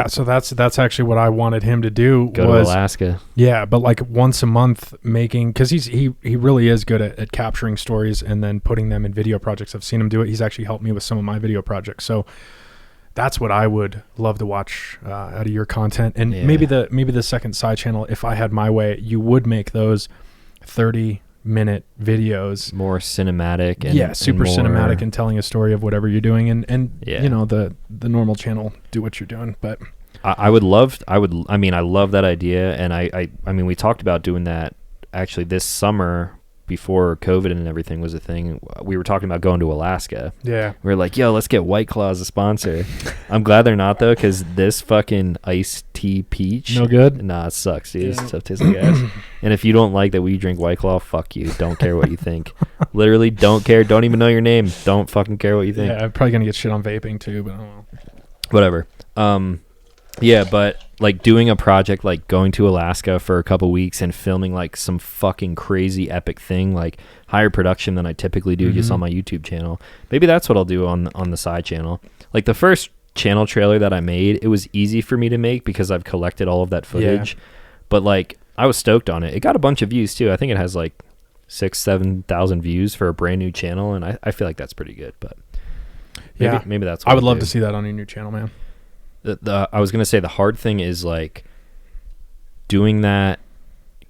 B: so that's actually what I wanted him to do.
A: Go to Alaska.
B: But like once a month making, because he really is good at capturing stories and then putting them in video projects. I've seen him do it. He's actually helped me with some of my video projects, so that's what I would love to watch out of your content. And maybe the second side channel, if I had my way, you would make those 30-minute videos
A: more cinematic and
B: super
A: and
B: cinematic and telling a story of whatever you're doing, and you know, the normal channel do what you're doing. But
A: I love that idea, and I mean we talked about doing that actually this summer before COVID and everything was a thing. We were talking about going to Alaska. We were like, yo, let's get White Claw as a sponsor. I'm glad they're not though, because this fucking iced tea peach,
B: no good.
A: Nah, it sucks, dude. It tastes like ass. And if you don't like that we drink White Claw, fuck you. Don't care what you think. Literally don't care. Don't even know your name. Don't fucking care what you think.
B: I'm probably gonna get shit on vaping too, but I don't know.
A: Whatever. But like doing a project like going to Alaska for a couple weeks and filming like some fucking crazy epic thing, like higher production than I typically do just on my YouTube channel. Maybe that's what I'll do on the side channel. Like the first channel trailer that I made, it was easy for me to make because I've collected all of that footage. But like I was stoked on it. It got a bunch of views too. I think it has like 6,000-7,000 views for a brand new channel, and I feel like that's pretty good. But maybe that's what
B: I would love to see that on your new channel, man.
A: I was going to say the hard thing is like doing that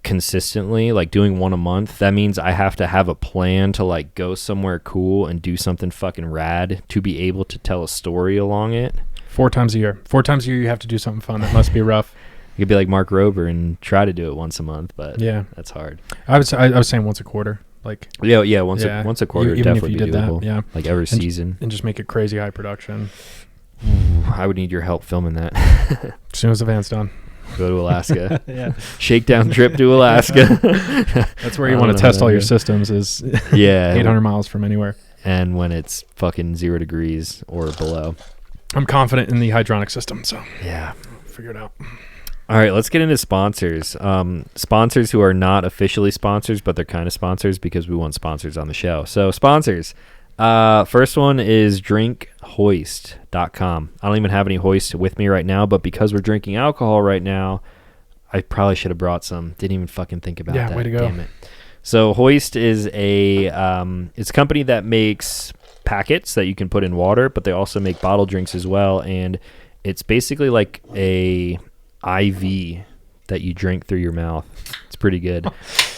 A: consistently, like doing one a month. That means I have to have a plan to like go somewhere cool and do something fucking rad to be able to tell a story along it.
B: 4 times a year. 4 times a year you have to do something fun. That must be rough.
A: You could be like Mark Rober and try to do it once a month, but that's hard.
B: I was saying once a quarter. Like
A: once a quarter
B: even
A: definitely
B: if you did
A: doable.
B: that,
A: like every season.
B: And just make it crazy high production.
A: I would need your help filming that.
B: As soon as the van's done.
A: Go to Alaska. Shakedown trip to Alaska.
B: That's where you want to test all your systems is 800 miles from anywhere.
A: And when it's fucking 0 degrees or below.
B: I'm confident in the hydronic system, so figure it out.
A: All right, let's get into sponsors. Sponsors who are not officially sponsors, but they're kind of sponsors because we want sponsors on the show. So sponsors. First one is drinkhoist.com. I don't even have any hoist with me right now, but because we're drinking alcohol right now, I probably should have brought some. Didn't even fucking think about that.
B: Way to go.
A: Damn it. So Hoist is it's a company that makes packets that you can put in water, but they also make bottle drinks as well, and it's basically like a IV that you drink through your mouth. It's pretty good.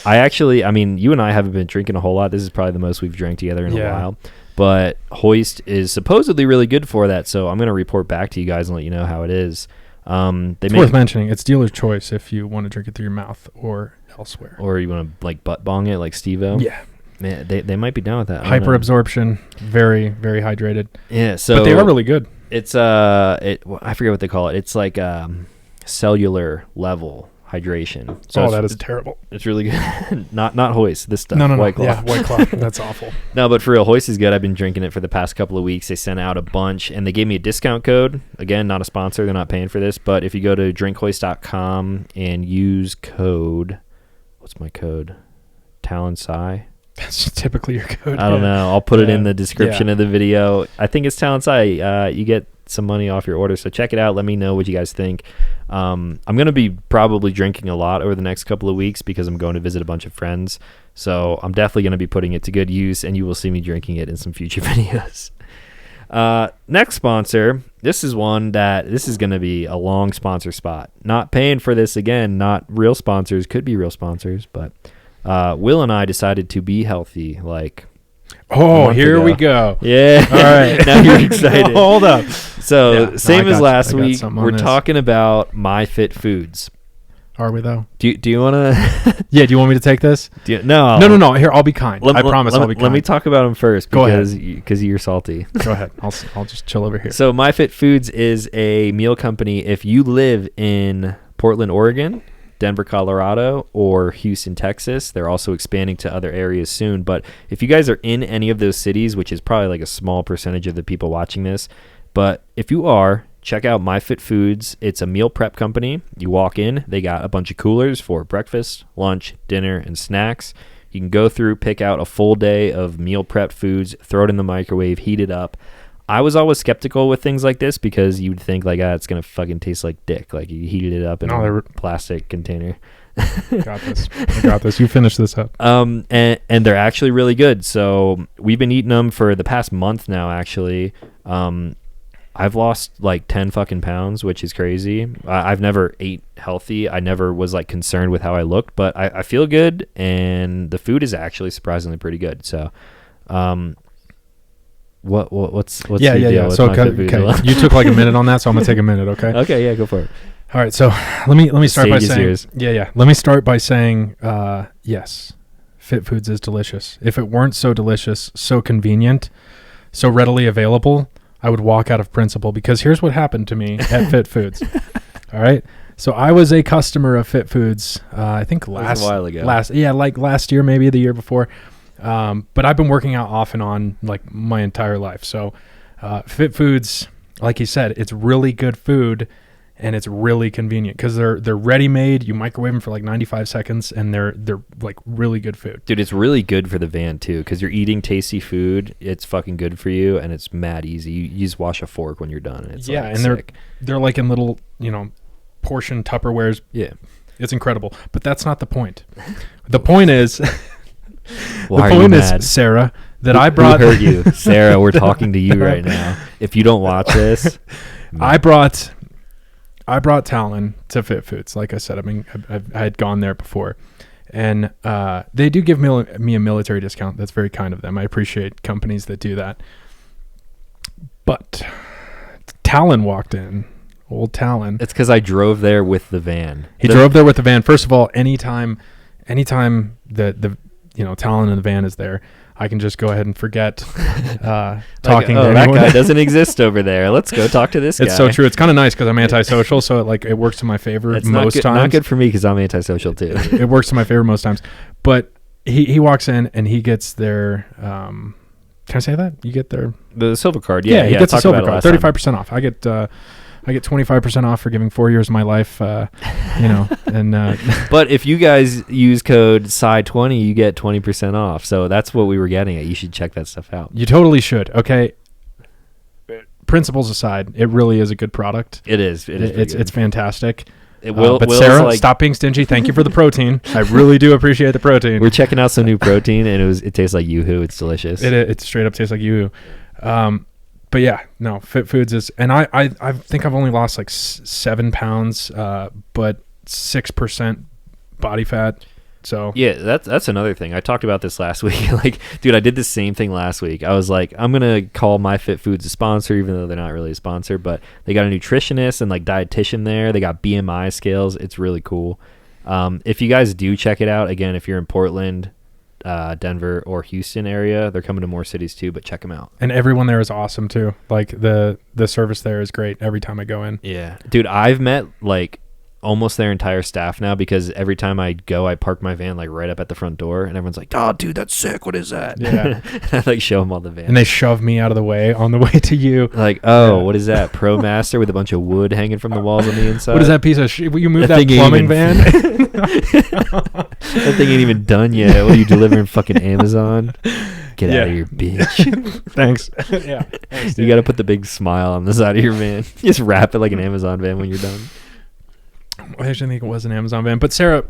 A: I mean, you and I haven't been drinking a whole lot. This is probably the most we've drank together in a while. But Hoist is supposedly really good for that, so I'm going to report back to you guys and let you know how it is.
B: It's worth mentioning. It's dealer's choice if you want to drink it through your mouth or elsewhere.
A: Or you want to like butt bong it like Steve-O.
B: Yeah.
A: Man, they might be down with that.
B: Hyper absorption, very, very hydrated.
A: Yeah, so
B: but they are really good.
A: It's I forget what they call it. It's like cellular level hydration. So
B: that is terrible.
A: It's really good. not Hoist. This stuff.
B: No.
A: White Claw.
B: Yeah, White Claw. That's awful.
A: No, but for real, Hoist is good. I've been drinking it for the past couple of weeks. They sent out a bunch, and they gave me a discount code. Again, not a sponsor. They're not paying for this. But if you go to drinkhoist.com and use code, what's my code? Talonsci.
B: That's typically your code.
A: I don't know. I'll put it in the description of the video. I think it's Talonsci. You get some money off your order, so check it out. Let me know what you guys think. I'm going to be probably drinking a lot over the next couple of weeks because I'm going to visit a bunch of friends, so I'm definitely going to be putting it to good use, and you will see me drinking it in some future videos. Next sponsor, this is going to be a long sponsor spot. Not paying for this again, not real sponsors, could be real sponsors, but Will and I decided to be healthy like
B: Oh, here we go.
A: Yeah.
B: All right.
A: Now you're excited.
B: Hold up.
A: So same as last week, we're
B: this.
A: talking about MyFitFoods.
B: Are we though?
A: Do you want to?
B: Yeah. Do you want me to take this? No. Here, I'll be kind. I promise I'll be kind.
A: Let me talk about them first.
B: Go ahead.
A: Because you're salty.
B: Go ahead. I'll just chill over here.
A: So MyFitFoods is a meal company. If you live in Portland, Oregon, Denver, Colorado, or Houston, Texas, they're also expanding to other areas soon. But if you guys are in any of those cities, which is probably like a small percentage of the people watching this, but if you are, check out MyFitFoods. It's a meal prep company. You walk in, they got a bunch of coolers for breakfast, lunch, dinner, and snacks. You can go through, pick out a full day of meal prep foods, throw it in the microwave, heat it up. I was always skeptical with things like this because you'd think like, it's going to fucking taste like dick. Like you heated it up in a plastic container.
B: Got this. I got this. You finish this up.
A: And they're actually really good. So we've been eating them for the past month now, actually. I've lost like 10 fucking pounds, which is crazy. I've never ate healthy. I never was like concerned with how I looked, but I feel good, and the food is actually surprisingly pretty good. So, what's
B: yeah. So okay. You took like a minute on that, so I'm gonna take a minute. Okay.
A: Okay. Yeah. Go for it.
B: All right. So let me start by saying Let me start by saying yes, FitFoods is delicious. If it weren't so delicious, so convenient, so readily available, I would walk out of principle, because here's what happened to me at FitFoods. All right. So I was a customer of FitFoods, I think a while ago. Last year, maybe the year before. But I've been working out off and on like my entire life. So FitFoods, like you said, it's really good food, and it's really convenient because they're ready-made. You microwave them for like 95 seconds, and they're like really good food.
A: Dude, it's really good for the van too, because you're eating tasty food. It's fucking good for you, and it's mad easy. You just wash a fork when you're done, and it's
B: and
A: sick.
B: They're like in little portion Tupperwares.
A: Yeah,
B: it's incredible. But that's not the point. The point is, Sarah, that I brought.
A: Who hurt you, Sarah? We're talking to you right now. If you don't watch this,
B: I brought Talon to FitFoods. Like I said, I had gone there before, and they do give me a military discount. That's very kind of them. I appreciate companies that do that. But Talon walked in. Old Talon.
A: It's because I drove there with the van.
B: He drove there with the van. First of all, anytime the Talon in the van is there, I can just go ahead and forget talking to anyone.
A: That guy doesn't exist over there. Let's go talk to this guy.
B: It's so true. It's kind of nice because I'm antisocial, so it works to my favor most times.
A: Not good for me because I'm antisocial too.
B: It works to my favor most times. But he walks in and he gets their can I say that? You get
A: the silver card.
B: Yeah, he gets a silver card. 35% off. I get 25% off for giving 4 years of my life, and
A: but if you guys use code SCI20, you get 20% off. So that's what we were getting at. You should check that stuff out.
B: You totally should. Okay. Principles aside, it really is a good product.
A: It is.
B: It's fantastic.
A: But
B: Sarah, stop being stingy. Thank you for the protein. I really do appreciate the protein.
A: We're checking out some new protein, and it tastes like Yoo-hoo. It's delicious.
B: It straight up tastes like Yoo-hoo. But yeah, no, FitFoods is, and I think I've only lost like 7 pounds, but 6% body fat. So
A: yeah, that's another thing. I talked about this last week. Like, dude, I did the same thing last week. I was like, I'm gonna call MyFitFoods a sponsor, even though they're not really a sponsor. But they got a nutritionist and like dietitian there. They got BMI scales. It's really cool. If you guys do check it out, again, if you're in Portland, Denver or Houston area, they're coming to more cities too, but check them out.
B: And everyone there is awesome too. Like the service there is great every time I go in.
A: Yeah, dude, I've met like almost their entire staff now, because every time I go, I park my van like right up at the front door, and everyone's like, "Oh, dude, that's sick. What is that?"
B: Yeah.
A: I like show them all the van,
B: and they shove me out of the way on the way to you.
A: Like, oh, what is that? Pro Master with a bunch of wood hanging from the walls on the inside.
B: What is that piece of shit? You moved that plumbing van?
A: That thing ain't even done yet. What are you delivering? Fucking Amazon? Get out of here, bitch.
B: Thanks. Yeah. Thanks,
A: you got to put the big smile on the side of your van. Just wrap it like an Amazon van when you're done.
B: I actually think it was an Amazon van. But Sarah,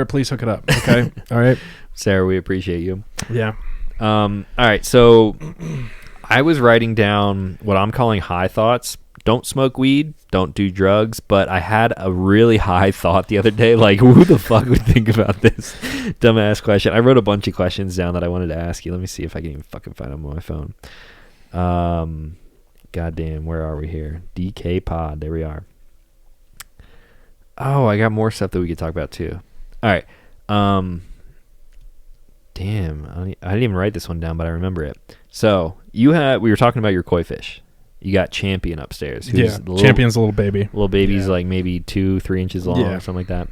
B: please hook it up. Okay. All right.
A: Sarah, we appreciate you.
B: Yeah.
A: All right. So I was writing down what I'm calling high thoughts, don't smoke weed, don't do drugs, but I had a really high thought the other day, like, who the fuck would think about this dumbass question? I wrote a bunch of questions down that I wanted to ask you. Let me see if I can even fucking find them on my phone. Goddamn, where are we here? DK Pod, there we are. Oh, I got more stuff that we could talk about too. All right. Damn, I didn't even write this one down, but I remember it. So we were talking about your koi fish. You got Champion upstairs.
B: Champion's a little baby.
A: Little baby's like maybe 2-3 inches long or something like that.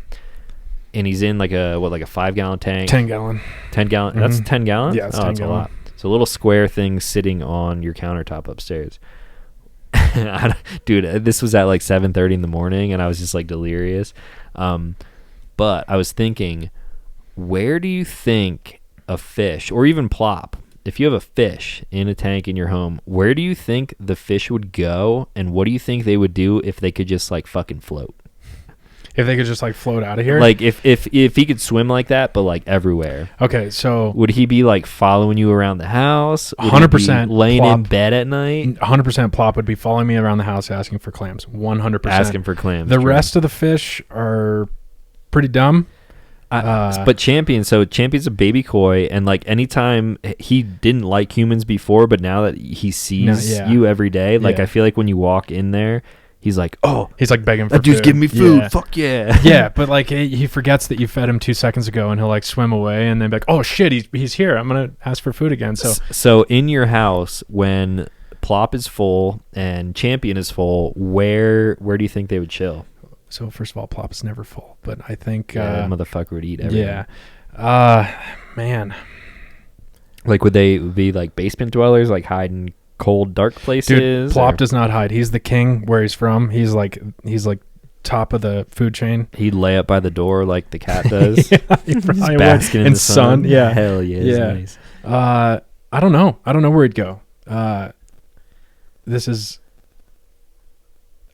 A: And he's in like a 5-gallon tank.
B: 10 gallon.
A: 10 gallon. That's 10 gallons?
B: Yeah, it's 10
A: that's
B: gallon.
A: a lot. So a little square thing sitting on your countertop upstairs. Dude, this was at like 7:30 in the morning, and I was just like delirious. But I was thinking, where do you think a fish, or even plop, if you have a fish in a tank in your home, where do you think the fish would go, and what do you think they would do if they could just like fucking float?
B: If they could just like float out of here?
A: Like if he could swim like that, but like everywhere.
B: Okay, so
A: would he be like following you around the house?
B: 100%
A: laying
B: plop,
A: in bed at night?
B: 100% plop would be following me around the house asking for clams. 100%.
A: Asking for clams.
B: The rest of the fish are pretty dumb.
A: But Champion's a baby koi, and like anytime he didn't like humans before, but now that he sees you every day, like I feel like when you walk in there, he's like, oh,
B: he's like begging for
A: that dude's
B: food.
A: giving me food. Fuck yeah.
B: Yeah, but like he forgets that you fed him 2 seconds ago, and he'll like swim away, and then be like, oh shit, he's here. I'm gonna ask for food again.
A: So in your house, when Plop is full and Champion is full, where do you think they would chill?
B: So first of all, Plop is never full, but I think
A: that motherfucker would eat everything.
B: Yeah, man. Like
A: would they be like basement dwellers, like hiding cold, dark places?
B: Dude, Plop does not hide. He's the king where he's from. He's like top of the food chain.
A: He'd lay up by the door like the cat does.
B: He's basking in the sun. Yeah,
A: hell yeah. Nice.
B: I don't know where he'd go. This is.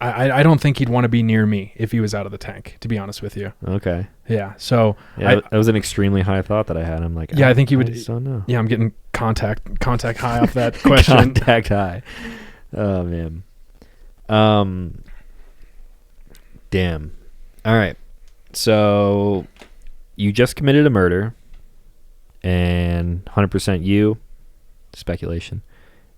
B: I don't think he'd want to be near me if he was out of the tank, to be honest with you.
A: Okay.
B: Yeah. So
A: that was an extremely high thought that I had. I'm like,
B: I think he would.
A: I don't know.
B: Yeah, I'm getting contact high off that question.
A: Contact high. Oh man. Damn. All right. So you just committed a murder, and 100% you. Speculation.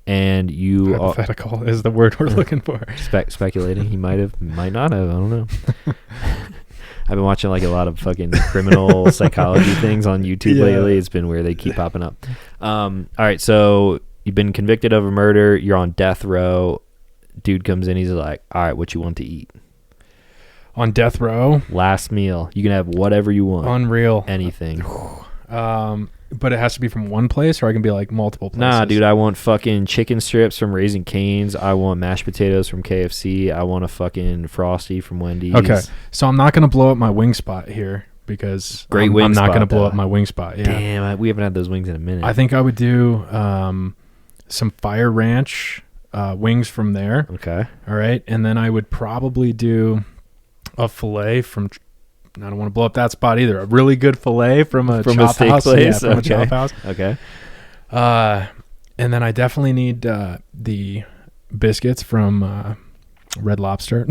A: And you
B: hypothetical is the word we're looking for.
A: Speculating. He might not have. I don't know. I've been watching like a lot of fucking criminal psychology things on YouTube lately. It's been where they keep popping up. All right, so you've been convicted of a murder. You're on death row. Dude comes in. He's like, all right, what you want to eat?
B: On death row?
A: Last meal. You can have whatever you want.
B: Unreal.
A: Anything.
B: But it has to be from one place, or I can be like multiple places.
A: Nah, dude, I want fucking chicken strips from Raising Cane's. I want mashed potatoes from KFC. I want a fucking Frosty from Wendy's.
B: Okay, so I'm not going to blow up my wing spot here because I'm not going to blow up my wing spot. Yeah.
A: Damn, we haven't had those wings in a minute.
B: I think I would do some Fire Ranch wings from there.
A: Okay.
B: All right, and then I would probably do a filet from... I don't want to blow up that spot either. A really good filet from a chop house.
A: Place?
B: Yeah, from a chop house.
A: Okay.
B: And then I definitely need the biscuits from Red Lobster.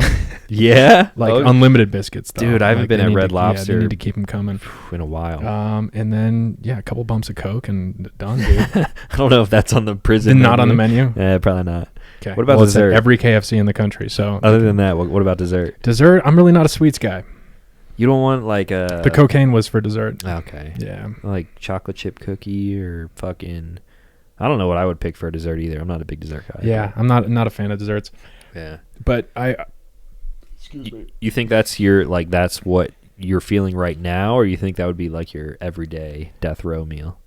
A: Yeah?
B: Unlimited biscuits, though.
A: Dude, I haven't been at Red Lobster.
B: Yeah, they need to keep them coming.
A: In a while.
B: And then, a couple bumps of Coke and done, dude.
A: I don't know if that's on the prison
B: Not on the menu?
A: Yeah, probably not.
B: Okay.
A: What about dessert?
B: It's at every KFC in the country. So
A: other than that, what about dessert?
B: Dessert, I'm really not a sweets guy.
A: You don't want like a...
B: The cocaine was for dessert.
A: Okay.
B: Yeah.
A: Like chocolate chip cookie or fucking... I don't know what I would pick for a dessert either. I'm not a big dessert guy.
B: Yeah, I'm not a fan of desserts.
A: Yeah.
B: But
A: Excuse me. You think that's that's what you're feeling right now, or you think that would be like your everyday death row meal?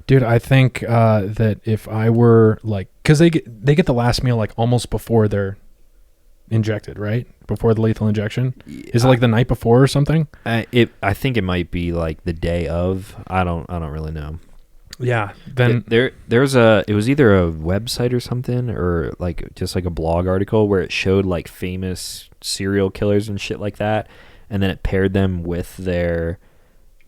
B: Dude, I think that if I were like... Because they get the last meal like almost before they're injected, right? Before the lethal injection? Is it like the night before or something?
A: I think it might be like the day of. I don't really know.
B: Yeah. Then
A: it was either a website or something, or like just like a blog article where it showed like famous serial killers and shit like that, and then it paired them with their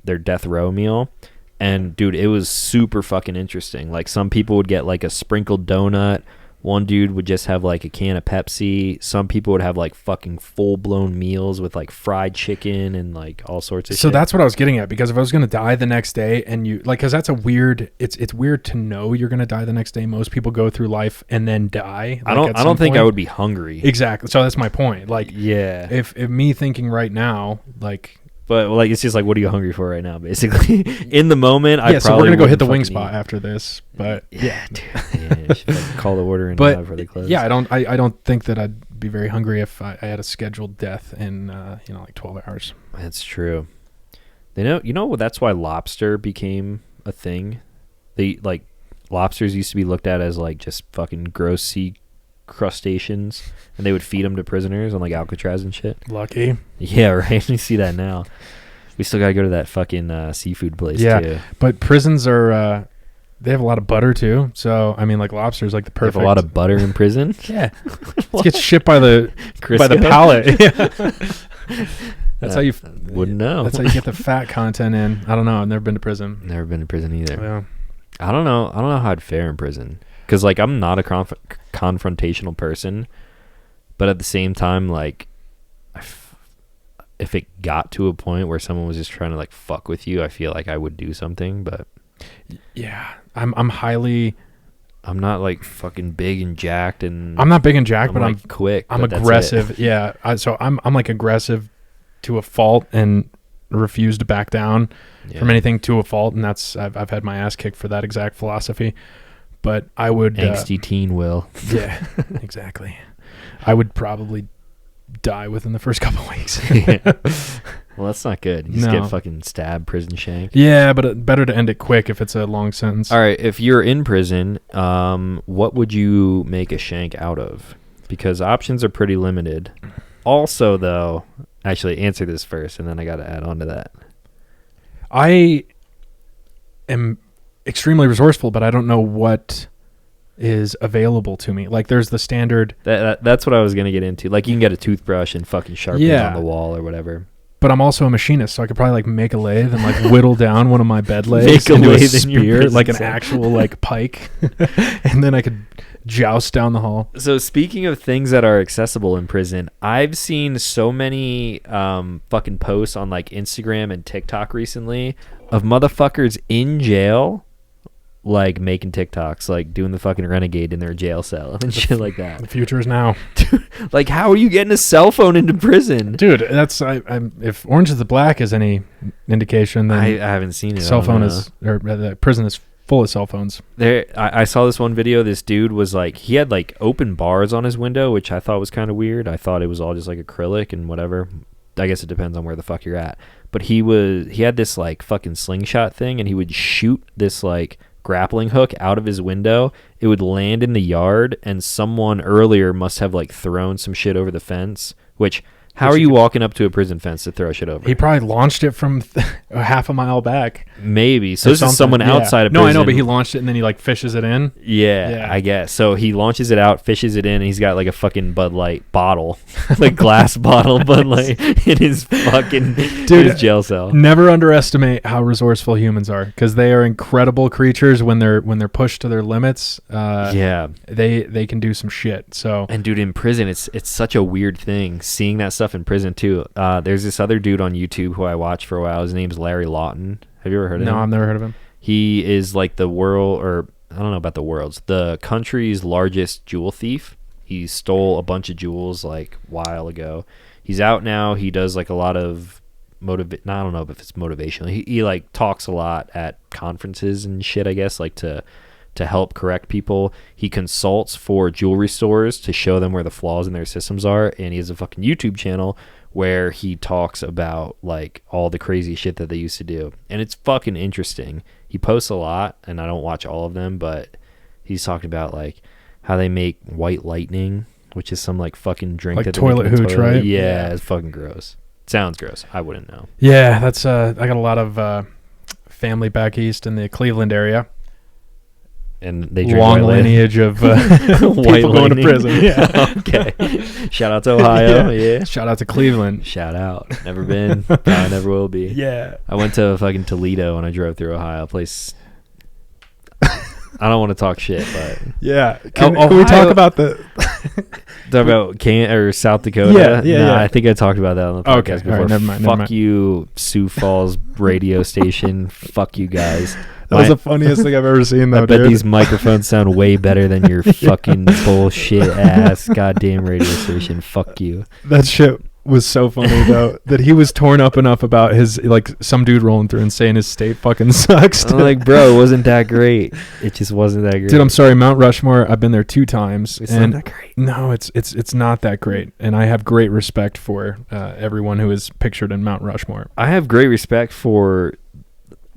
A: death row meal. And dude, it was super fucking interesting. Like some people would get like a sprinkled donut One dude would just have like a can of Pepsi. Some people would have like fucking full-blown meals with like fried chicken and like all sorts of shit.
B: So that's what I was getting at, because if I was going to die the next day and you like, because that's a weird, it's weird to know you're going to die the next day. Most people go through life and then die. Like,
A: I don't think I would be hungry.
B: Exactly. So that's my point. Like,
A: yeah,
B: if me thinking right now, like,
A: but like it's just like, what are you hungry for right now? Basically, in the moment,
B: yeah. So we're gonna go hit the wing spot after this, but
A: yeah, dude. Yeah, you should fucking call the order and
B: but
A: before they close.
B: yeah, I don't think that I'd be very hungry if I had a scheduled death in like 12 hours.
A: That's true. That's why lobster became a thing. They like lobsters used to be looked at as like just fucking gross sea crustaceans, and they would feed them to prisoners on like Alcatraz and shit.
B: Lucky.
A: Yeah, right. You see that now. We still gotta go to that fucking seafood place too.
B: But prisons are they have a lot of butter too. So I mean, like lobster's like the perfect.
A: They have a lot of butter in prison.
B: Yeah, it gets shipped by the pallet. Yeah. That's how you
A: wouldn't know.
B: That's how you get the fat content in. I don't know. I've never been to prison.
A: Never been to prison either.
B: Yeah.
A: I don't know how I'd fare in prison, because like I'm not a confrontational person, but at the same time, like if it got to a point where someone was just trying to like fuck with you, I feel like I would do something. But
B: yeah, I'm
A: not like fucking big and jacked, and
B: I'm not big and jacked, but
A: like
B: I'm
A: quick.
B: I'm aggressive. Yeah, so I'm like aggressive to a fault and refuse to back down from anything to a fault, and that's I've had my ass kicked for that exact philosophy. But I would
A: angsty teen will.
B: Yeah, exactly. I would probably die within the first couple of weeks.
A: Yeah. Well, that's not good. You just get fucking stabbed, prison shank.
B: Yeah, but better to end it quick if it's a long sentence.
A: All right, if you're in prison, what would you make a shank out of? Because options are pretty limited. Also, though, actually answer this first, and then I got to add on to that.
B: I am extremely resourceful, but I don't know what is available to me. Like, there's the standard.
A: That's what I was gonna get into. Like, you can get a toothbrush and fucking sharpen it on the wall or whatever.
B: But I'm also a machinist, so I could probably like make a lathe and like whittle down one of my bed legs into a spear, like an actual like pike, and then I could joust down the hall.
A: So speaking of things that are accessible in prison, I've seen so many fucking posts on like Instagram and TikTok recently of motherfuckers in jail, like making TikToks, like doing the fucking renegade in their jail cell and shit like that.
B: The future is now.
A: Like, how are you getting a cell phone into prison,
B: dude? That's if Orange is the Black is any indication, then
A: I haven't seen it.
B: Cell phone is, or the prison is full of cell phones.
A: I saw this one video. This dude was like, he had like open bars on his window, which I thought was kind of weird. I thought it was all just like acrylic and whatever. I guess it depends on where the fuck you're at. But he had this like fucking slingshot thing, and he would shoot this like grappling hook out of his window. It would land in the yard, and someone earlier must have like thrown some shit over the fence, which how are you walking up to a prison fence to throw shit over?
B: He probably launched it from half a mile back.
A: Maybe. So this is someone outside of prison.
B: No, I know, but he launched it and then he like fishes it in.
A: Yeah, I guess. So he launches it out, fishes it in, and he's got like a fucking Bud Light bottle, like glass bottle Bud Light in his fucking his jail cell.
B: Never underestimate how resourceful humans are, because they are incredible creatures when they're pushed to their limits. They can do some shit. So,
A: and dude, in prison, it's such a weird thing seeing that stuff in prison too. There's this other dude on YouTube who I watched for a while. His name's Larry Lawton. Have you ever heard of him?
B: No, I've never heard of him.
A: He is like the country's largest jewel thief. He stole a bunch of jewels like a while ago. He's out now. He does like a lot of I don't know if it's motivational. He like talks a lot at conferences and shit, I guess, like to help correct people. He consults for jewelry stores to show them where the flaws in their systems are, and he has a fucking YouTube channel where he talks about like all the crazy shit that they used to do, and it's fucking interesting. He posts a lot, and I don't watch all of them, but he's talking about like how they make white lightning, which is some like fucking drink
B: like
A: that
B: toilet hooch, right?
A: Yeah, it's fucking gross. It sounds gross. I wouldn't know.
B: Yeah, that's I got a lot of family back east in the Cleveland area.
A: And they drink
B: long lineage of people going to prison. Yeah.
A: Okay. Shout out to Ohio. Yeah.
B: Shout out to Cleveland.
A: Shout out. Never been. Probably never will be.
B: Yeah.
A: I went to fucking Toledo and I drove through Ohio. Place. I don't want to talk shit, but
B: Yeah. Can we talk about
A: South Dakota?
B: Yeah.
A: I think I talked about that on the podcast before.
B: Right, never mind.
A: Fuck you, Sioux Falls radio station. Fuck you guys.
B: That was the funniest thing I've ever seen, though,
A: I bet these microphones sound way better than your fucking bullshit ass goddamn radio station. Fuck you.
B: That shit was so funny, though, that he was torn up enough about his, like, some dude rolling through and saying his state fucking sucks.
A: I'm like, bro, it wasn't that great. It just wasn't that great.
B: Dude, I'm sorry, Mount Rushmore, I've been there 2 times.
A: It's not that great.
B: No, it's not that great. And I have great respect for everyone who is pictured in Mount Rushmore.
A: I have great respect for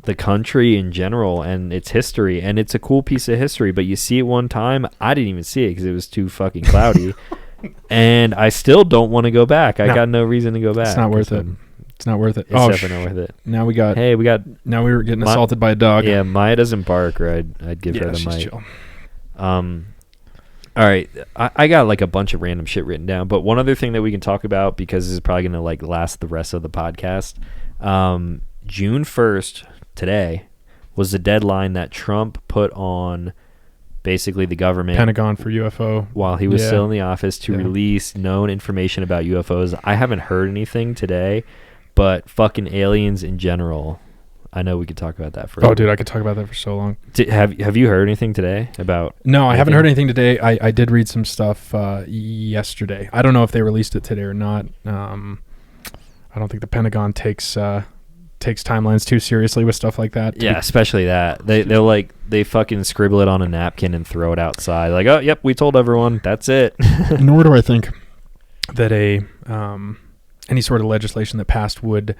A: the country in general and its history, and it's a cool piece of history, but you see it one time. I didn't even see it because it was too fucking cloudy. And I still don't want to go back. I got no reason to go back.
B: It's not worth it. It's not worth it.
A: It's definitely not worth it.
B: Now we got. Now we were getting assaulted by a dog.
A: Yeah, Maya doesn't bark, or I'd give her the
B: she's
A: mic.
B: Chill.
A: All right, I got like a bunch of random shit written down, but one other thing that we can talk about, because this is probably gonna like last the rest of the podcast. June 1st, today, was the deadline that Trump put on basically the government,
B: Pentagon for UFO,
A: while he was still in the office, to release known information about UFOs. I haven't heard anything today, but fucking aliens in general, I know we could talk about that for.
B: Oh, dude, I could talk about that for so long.
A: Have you heard anything today about?
B: No, I haven't heard anything today. I did read some stuff yesterday. I don't know if they released it today or not. I don't think the Pentagon takes timelines too seriously with stuff like that.
A: Yeah, especially that. They fucking scribble it on a napkin and throw it outside. Like, oh, yep, we told everyone. That's it.
B: Nor do I think that any sort of legislation that passed would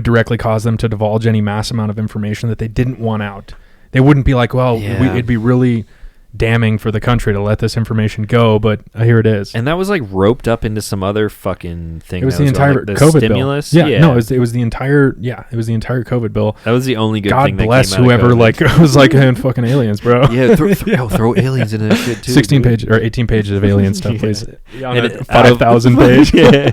B: directly cause them to divulge any mass amount of information that they didn't want out. They wouldn't be like, well, it'd be really damning for the country to let this information go, but here it is.
A: And that was like roped up into some other fucking thing.
B: It was the entire COVID
A: stimulus
B: bill. Yeah, no, it was the entire COVID bill.
A: That was the only good
B: God
A: thing that
B: bless
A: came out
B: whoever
A: of COVID.
B: was like fucking aliens, bro.
A: Yeah, throw aliens in that shit too.
B: 16 pages or 18 pages of alien stuff, please.
A: On a
B: 5,000 page.
A: Yeah.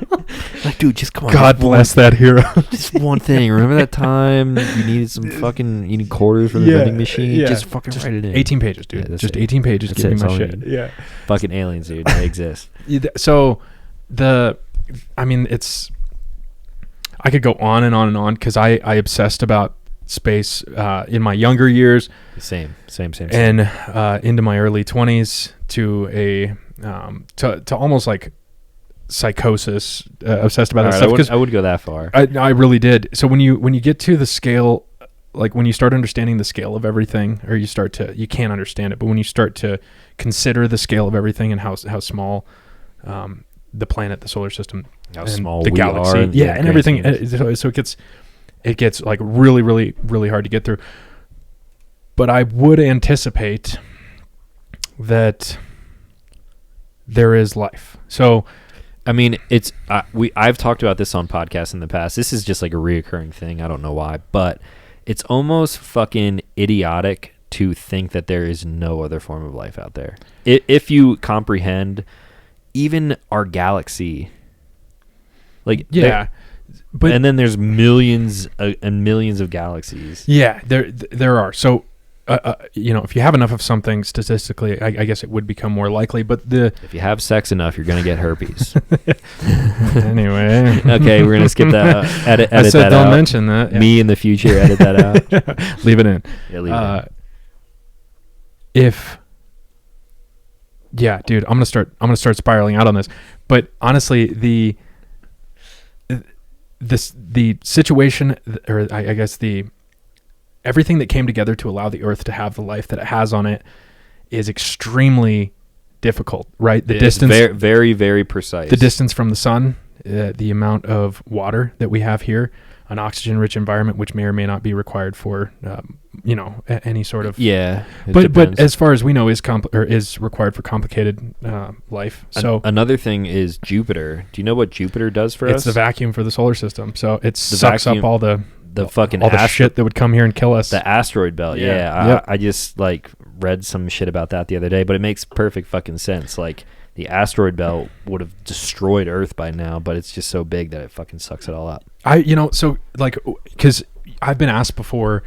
A: Like, dude, just come on.
B: God bless that hero.
A: Just one thing. Remember that time you needed quarters from the vending machine?
B: Yeah.
A: Just fucking write it in.
B: 18 pages, dude.
A: Yeah,
B: just 18 pages. Give me my shit.
A: Yeah. Fucking aliens, dude. They exist.
B: So it's, I could go on and on and on, because I obsessed about space in my younger years.
A: Same.
B: And into my early 20s to almost like psychosis, obsessed about that stuff.
A: I would go that far.
B: I really did. So when you get to the scale, like when you start understanding the scale of everything, or you can't understand it, but when you start to consider the scale of everything and how small the planet, the solar system,
A: how
B: and
A: small
B: the
A: we
B: galaxy,
A: are,
B: and everything, so it gets like really, really, really hard to get through. But I would anticipate that there is life. So,
A: I mean, it's I've talked about this on podcasts in the past. This is just like a reoccurring thing. I don't know why, but it's almost fucking idiotic to think that there is no other form of life out there. If you comprehend even our galaxy, like
B: but
A: and then there's millions and millions of galaxies.
B: Yeah, there are. So, if you have enough of something statistically, I guess it would become more likely. But
A: if you have sex enough, you're gonna get herpes.
B: Anyway,
A: okay, we're gonna skip that. Edit
B: I said
A: that
B: don't
A: out.
B: mention that. Yeah.
A: Me in the future, edit that out.
B: Leave it in.
A: Yeah, leave it in.
B: Dude, I'm gonna start spiraling out on this. But honestly, the situation, or I guess everything that came together to allow the Earth to have the life that it has on it is extremely difficult, right? The distance,
A: very, very, very precise.
B: The distance from the sun, the amount of water that we have here, an oxygen-rich environment, which may or may not be required for, any sort of.
A: Yeah,
B: but as far as we know, is required for complicated life. So
A: another thing is Jupiter. Do you know what Jupiter does for us?
B: It's the vacuum for the solar system. So it sucks up all the
A: fucking
B: all the shit that would come here and kill us.
A: The asteroid belt. Yeah.
B: Yep.
A: I just read some shit about that the other day, but it makes perfect fucking sense. Like, the asteroid belt would have destroyed Earth by now, but it's just so big that it fucking sucks it all up.
B: Because I've been asked before,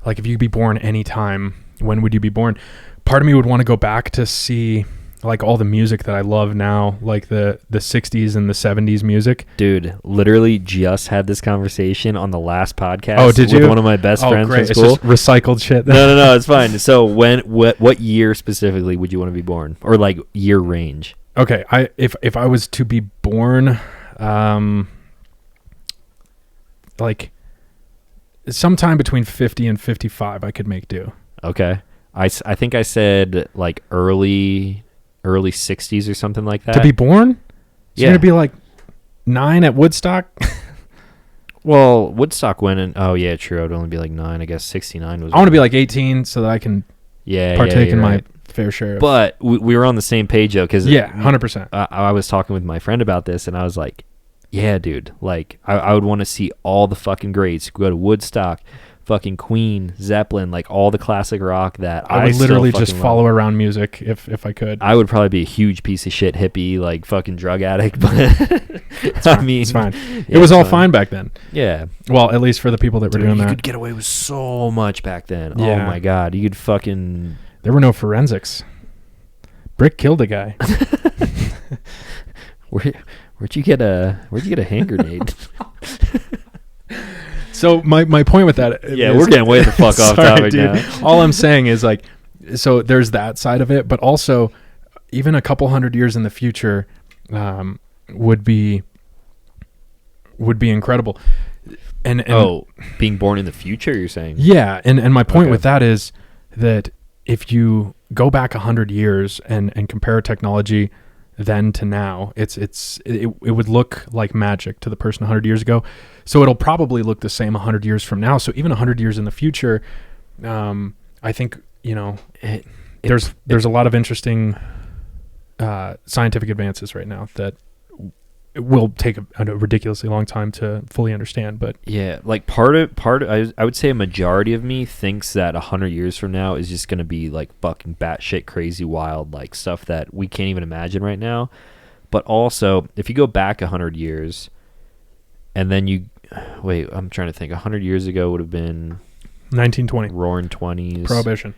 B: like if you could be born anytime, when would you be born? Part of me would want to go back to see like all the music that I love now, like the 60s and the 70s music.
A: Dude, literally just had this conversation on the last podcast.
B: Oh, did
A: with
B: you?
A: one of my best friends
B: great.
A: from school.
B: It's just recycled shit.
A: No, it's fine. So what year specifically would you want to be born, or like year range?
B: Okay, if I was to be born, like sometime between 50 and 55, I could make do.
A: Okay, I think I said like early 60s or something like that.
B: To be born? So
A: Yeah.
B: you're gonna be like 9 at Woodstock?
A: Well, Woodstock went in. Oh yeah, true. I'd only be like 9. I guess 69 was.
B: I want to be like 18 so that I can partake in
A: you're
B: my
A: right.
B: fair share.
A: But we were on the same page though, because
B: 100%.
A: I was talking with my friend about this, and I was like, yeah, dude, like I would want to see all the fucking greats. Go to Woodstock, fucking Queen, Zeppelin, like all the classic rock that
B: I would
A: still
B: literally just
A: fucking
B: follow
A: love.
B: around music if I could.
A: I would probably be a huge piece of shit hippie, like fucking drug addict, but I mean,
B: It's fine.
A: yeah,
B: It was
A: it's
B: all fine back then.
A: Yeah.
B: Well, at least for the people that were
A: Dude,
B: doing
A: you
B: that.
A: could get away with so much back then. Oh
B: Yeah.
A: my god, you could fucking.
B: There were no forensics. Brick killed a guy.
A: Where'd you get a hand grenade?
B: So my point with that
A: Yeah,
B: is-
A: we're getting way the fuck off
B: Sorry,
A: topic
B: dude.
A: now.
B: All I'm saying is like, so there's that side of it, but also even a couple hundred years in the future would be incredible. And
A: being born in the future, you're saying?
B: yeah, and my point
A: Okay.
B: with that is that if you go back 100 years and compare technology then to now, it would look like magic to the person 100 years ago. So it'll probably look the same 100 years from now. So even 100 years in the future, I think, there's a lot of interesting scientific advances right now that it will take a ridiculously long time to fully understand. But
A: Yeah, like part of I would say a majority of me thinks that 100 years from now is just gonna be like fucking batshit crazy wild, like stuff that we can't even imagine right now. But also, if you go back 100 years, and then I'm trying to think. 100 years ago would have been
B: 1920
A: Roaring 20s,
B: Prohibition.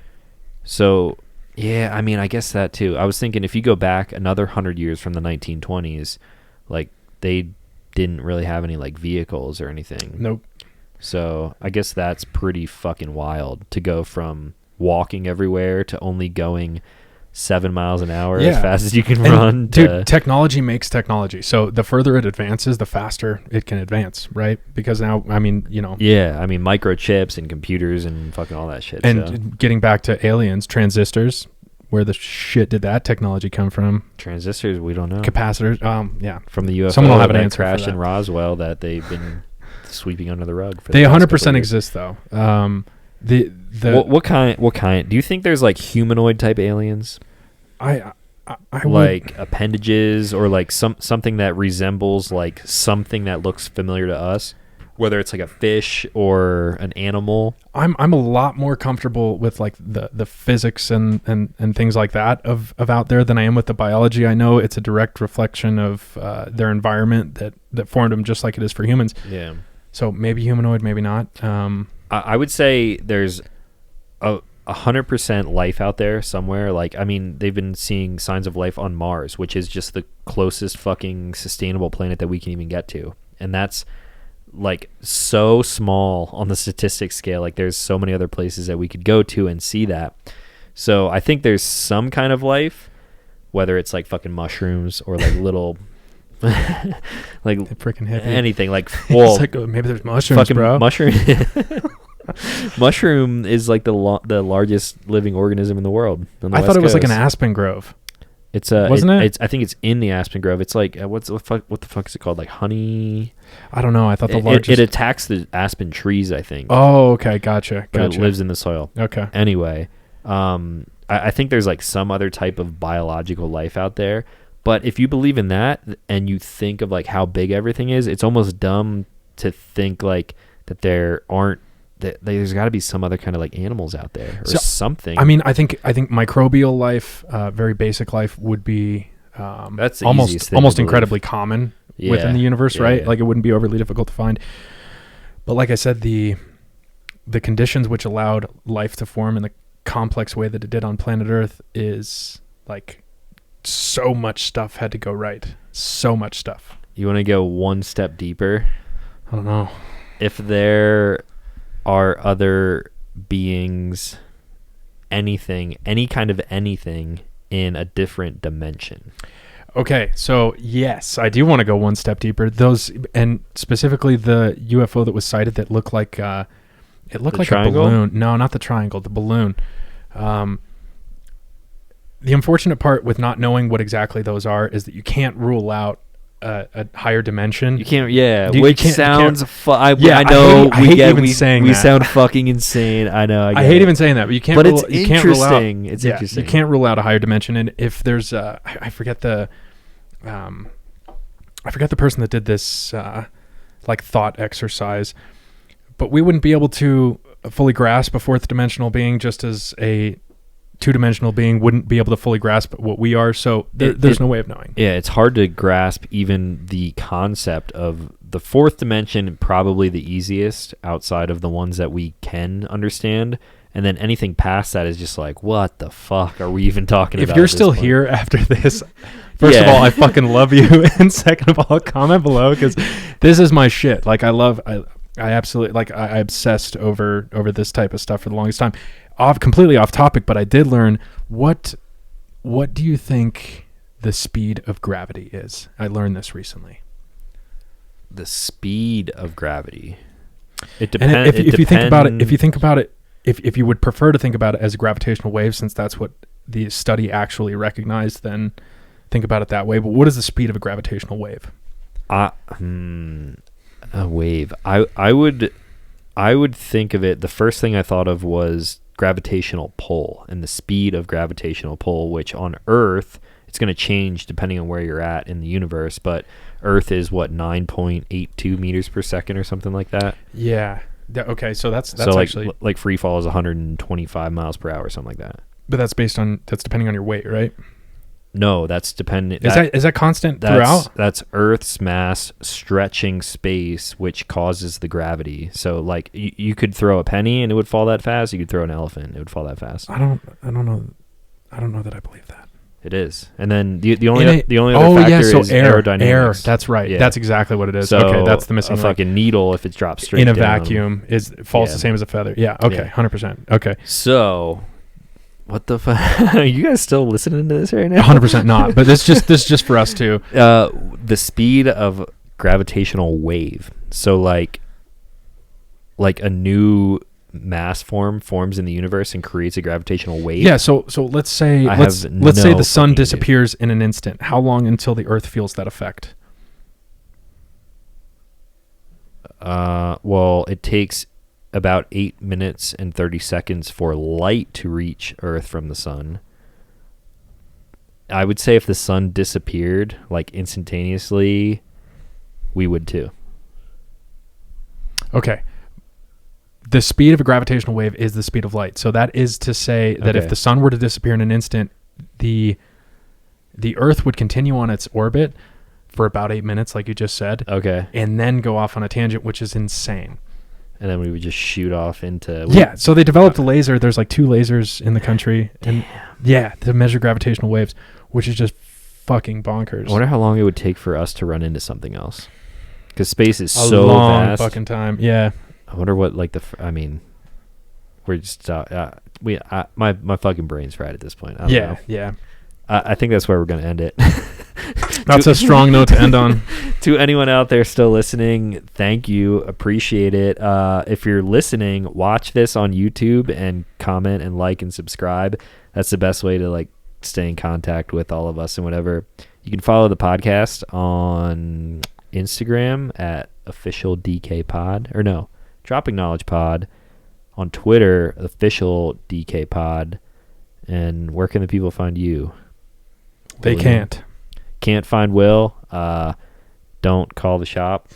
A: So yeah, I mean, I guess that too. I was thinking if you go back another 100 years from the 1920s, like they didn't really have any like vehicles or anything.
B: Nope.
A: So I guess that's pretty fucking wild to go from walking everywhere to only going 7 miles an hour as fast as you can run.
B: Dude, technology makes technology. So the further it advances, the faster it can advance, right? Because now, I mean,
A: Yeah, I mean microchips and computers and fucking all that shit.
B: and
A: so.
B: getting back to aliens, transistors, where the shit did that technology come from?
A: Transistors, we don't know.
B: Capacitors, yeah.
A: From the UFO
B: Someone will have an
A: that
B: answer for
A: crashed
B: that.
A: in Roswell that they've been sweeping under the rug. For
B: They
A: the past
B: 100%
A: couple years.
B: exist, though.
A: What kind? Do you think there's like humanoid type aliens?
B: I would,
A: Like appendages or like something that resembles like something that looks familiar to us, whether it's like a fish or an animal.
B: I'm a lot more comfortable with like the physics and things like that of out there than I am with the biology. I know it's a direct reflection of their environment that formed them, just like it is for humans.
A: Yeah.
B: So maybe humanoid, maybe not.
A: I would say there's 100% life out there somewhere. Like, I mean, they've been seeing signs of life on Mars, which is just the closest fucking sustainable planet that we can even get to. And that's like so small on the statistics scale. Like there's so many other places that we could go to and see that. So I think there's some kind of life, whether it's like fucking mushrooms or like little like
B: Freaking hippie.
A: anything like, well,
B: It's like, maybe there's mushrooms,
A: fucking
B: bro.
A: mushroom. Mushroom is like the largest living organism in the world. On the
B: I
A: West
B: thought it was like an
A: Coast.
B: aspen grove.
A: It's
B: Wasn't it?
A: It's, I think it's in the aspen grove. It's like what the fuck is it called? Like honey.
B: I don't know. I thought the
A: It
B: largest.
A: attacks the aspen trees, I think.
B: Oh, okay. Gotcha.
A: But it lives in the soil.
B: Okay.
A: Anyway, I think there's like some other type of biological life out there. But if you believe in that and you think of like how big everything is, it's almost dumb to think like that there aren't. There's got to be some other kind of like animals out there or something.
B: I mean, I think microbial life, very basic life, would be
A: That's the easiest
B: almost
A: thing to
B: almost
A: believe.
B: incredibly common within the universe, right?
A: Yeah.
B: Like it wouldn't be overly difficult to find. But like I said, the the conditions which allowed life to form in the complex way that it did on planet Earth is like so much stuff had to go right. So much stuff.
A: You want to go one step deeper?
B: I don't know.
A: If there are other beings, anything, any kind of anything in a different dimension.
B: Okay, so yes, I do want to go one step deeper. Those, and specifically the UFO that was sighted that looked like it looked like
A: triangle?
B: a balloon. No, not the triangle, the balloon. The unfortunate part with not knowing what exactly those are is that you can't rule out a higher dimension.
A: You can't, yeah.
B: You
A: Which
B: can't-
A: sounds, I
B: Yeah,
A: know.
B: I hate even saying
A: we
B: that.
A: sound fucking insane. I know. I
B: hate even saying that, but you can't.
A: But
B: rule,
A: it's
B: you can't rule out,
A: interesting. It's interesting.
B: You can't rule out a higher dimension, and if there's, I forget the person that did this like thought exercise, but we wouldn't be able to fully grasp a fourth dimensional being, just as a two-dimensional being wouldn't be able to fully grasp what we are. So there's no way of knowing.
A: Yeah, it's hard to grasp even the concept of the fourth dimension, probably the easiest outside of the ones that we can understand. And then anything past that is just like, what the fuck are we even talking about?
B: If you're
A: at this
B: still
A: point?
B: here after this, first of
A: Yeah.
B: all, I fucking love you. And second of all, comment below, because this is my shit. Like, I absolutely, like, I obsessed over this type of stuff for the longest time. Completely off topic, but I did learn what do you think the speed of gravity is? I learned this recently.
A: The speed of gravity. It
B: And
A: depends.
B: if you think about it, if you would prefer to think about it as a gravitational wave, since that's what the study actually recognized, then think about it that way. But what is the speed of a gravitational wave?
A: A wave. I would think of it. The first thing I thought of was gravitational pull and the speed of gravitational pull, which on Earth it's going to change depending on where you're at in the universe. But Earth is what, 9.82 meters per second or something like that.
B: Yeah. Okay. So that's
A: so
B: actually
A: like free fall is 125 miles per hour, something like that.
B: But that's depending on your weight, right?
A: No, that's dependent.
B: Is that constant throughout?
A: That's Earth's mass stretching space, which causes the gravity. So, like, you could throw a penny and it would fall that fast. You could throw an elephant, it would fall that fast.
B: I don't know that I believe that.
A: It is. And then the only other factor is aerodynamics.
B: Air. That's right.
A: Yeah.
B: That's exactly what it is.
A: So
B: okay, that's the missing
A: a
B: link.
A: fucking needle, if it drops straight
B: in a
A: down,
B: vacuum, falls the same as a feather. Yeah. Okay.
A: Yeah.
B: 100%. Okay.
A: So, what the fuck? Are you guys still listening to this right now?
B: 100% not. But this is just for us too.
A: The speed of gravitational wave. So like a new mass forms in the universe and creates a gravitational wave.
B: Yeah. So let's say let's say the sun disappears in an instant. How long until the Earth feels that effect?
A: Well, it takes about 8 minutes and 30 seconds for light to reach Earth from the sun. I would say if the sun disappeared like instantaneously, we would too.
B: Okay. The speed of a gravitational wave is the speed of light. So that is to say that if the sun were to disappear in an instant, the Earth would continue on its orbit for about 8 minutes, like you just said.
A: Okay.
B: And then go off on a tangent, which is insane.
A: And then we would just shoot off into...
B: Yeah, so they developed a laser. There's like 2 lasers in the country. And yeah, to measure gravitational waves, which is just fucking bonkers.
A: I wonder how long it would take for us to run into something else. Because space is
B: a
A: so
B: long
A: vast.
B: fucking time. Yeah.
A: I wonder what like we're just my fucking brain's fried at this point. I don't know.
B: Yeah.
A: I think that's where we're gonna end it.
B: That's a strong note to end on.
A: To anyone out there still listening, thank you. Appreciate it. If you're listening, watch this on YouTube and comment and like and subscribe. That's the best way to like stay in contact with all of us and whatever. You can follow the podcast on Instagram at official DK pod, or no, Dropping Knowledge Pod. On Twitter, official DK pod. And where can the people find you?
B: They can't
A: find Will. Don't call the shop.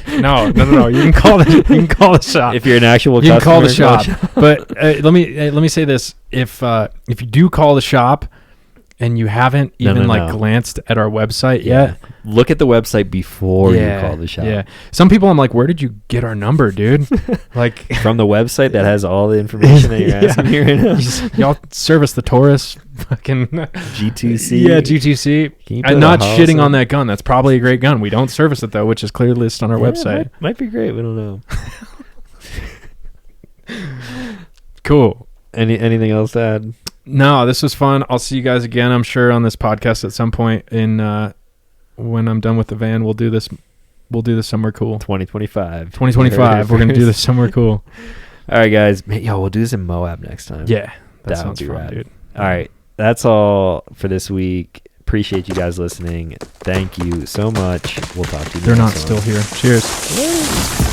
B: No. You can call the shop
A: If you're an actual
B: you
A: customer,
B: can call the shop. But let me say this: if you do call the shop, and you haven't even glanced at our website yet,
A: look at the website before you call the shop.
B: Yeah. Some people I'm like, where did you get our number, dude? Like
A: from the website that has all the information that you're asking me right now.
B: Y'all service the Taurus fucking
A: G2C.
B: Yeah, G2C. I'm not shitting on that gun. That's probably a great gun. We don't service it though, which is clearly listed on our website.
A: Might be great. We don't know.
B: Cool.
A: Anything else to add?
B: No, this was fun. I'll see you guys again, I'm sure, on this podcast at some point in when I'm done with the van. We'll do this somewhere cool.
A: 2025.
B: We're going to do this somewhere cool.
A: All right, guys. We'll do this in Moab next time.
B: Yeah.
A: That sounds fun, rad. Dude. All right. That's all for this week. Appreciate you guys listening. Thank you so much. We'll talk to you next time.
B: They're not still here. Cheers.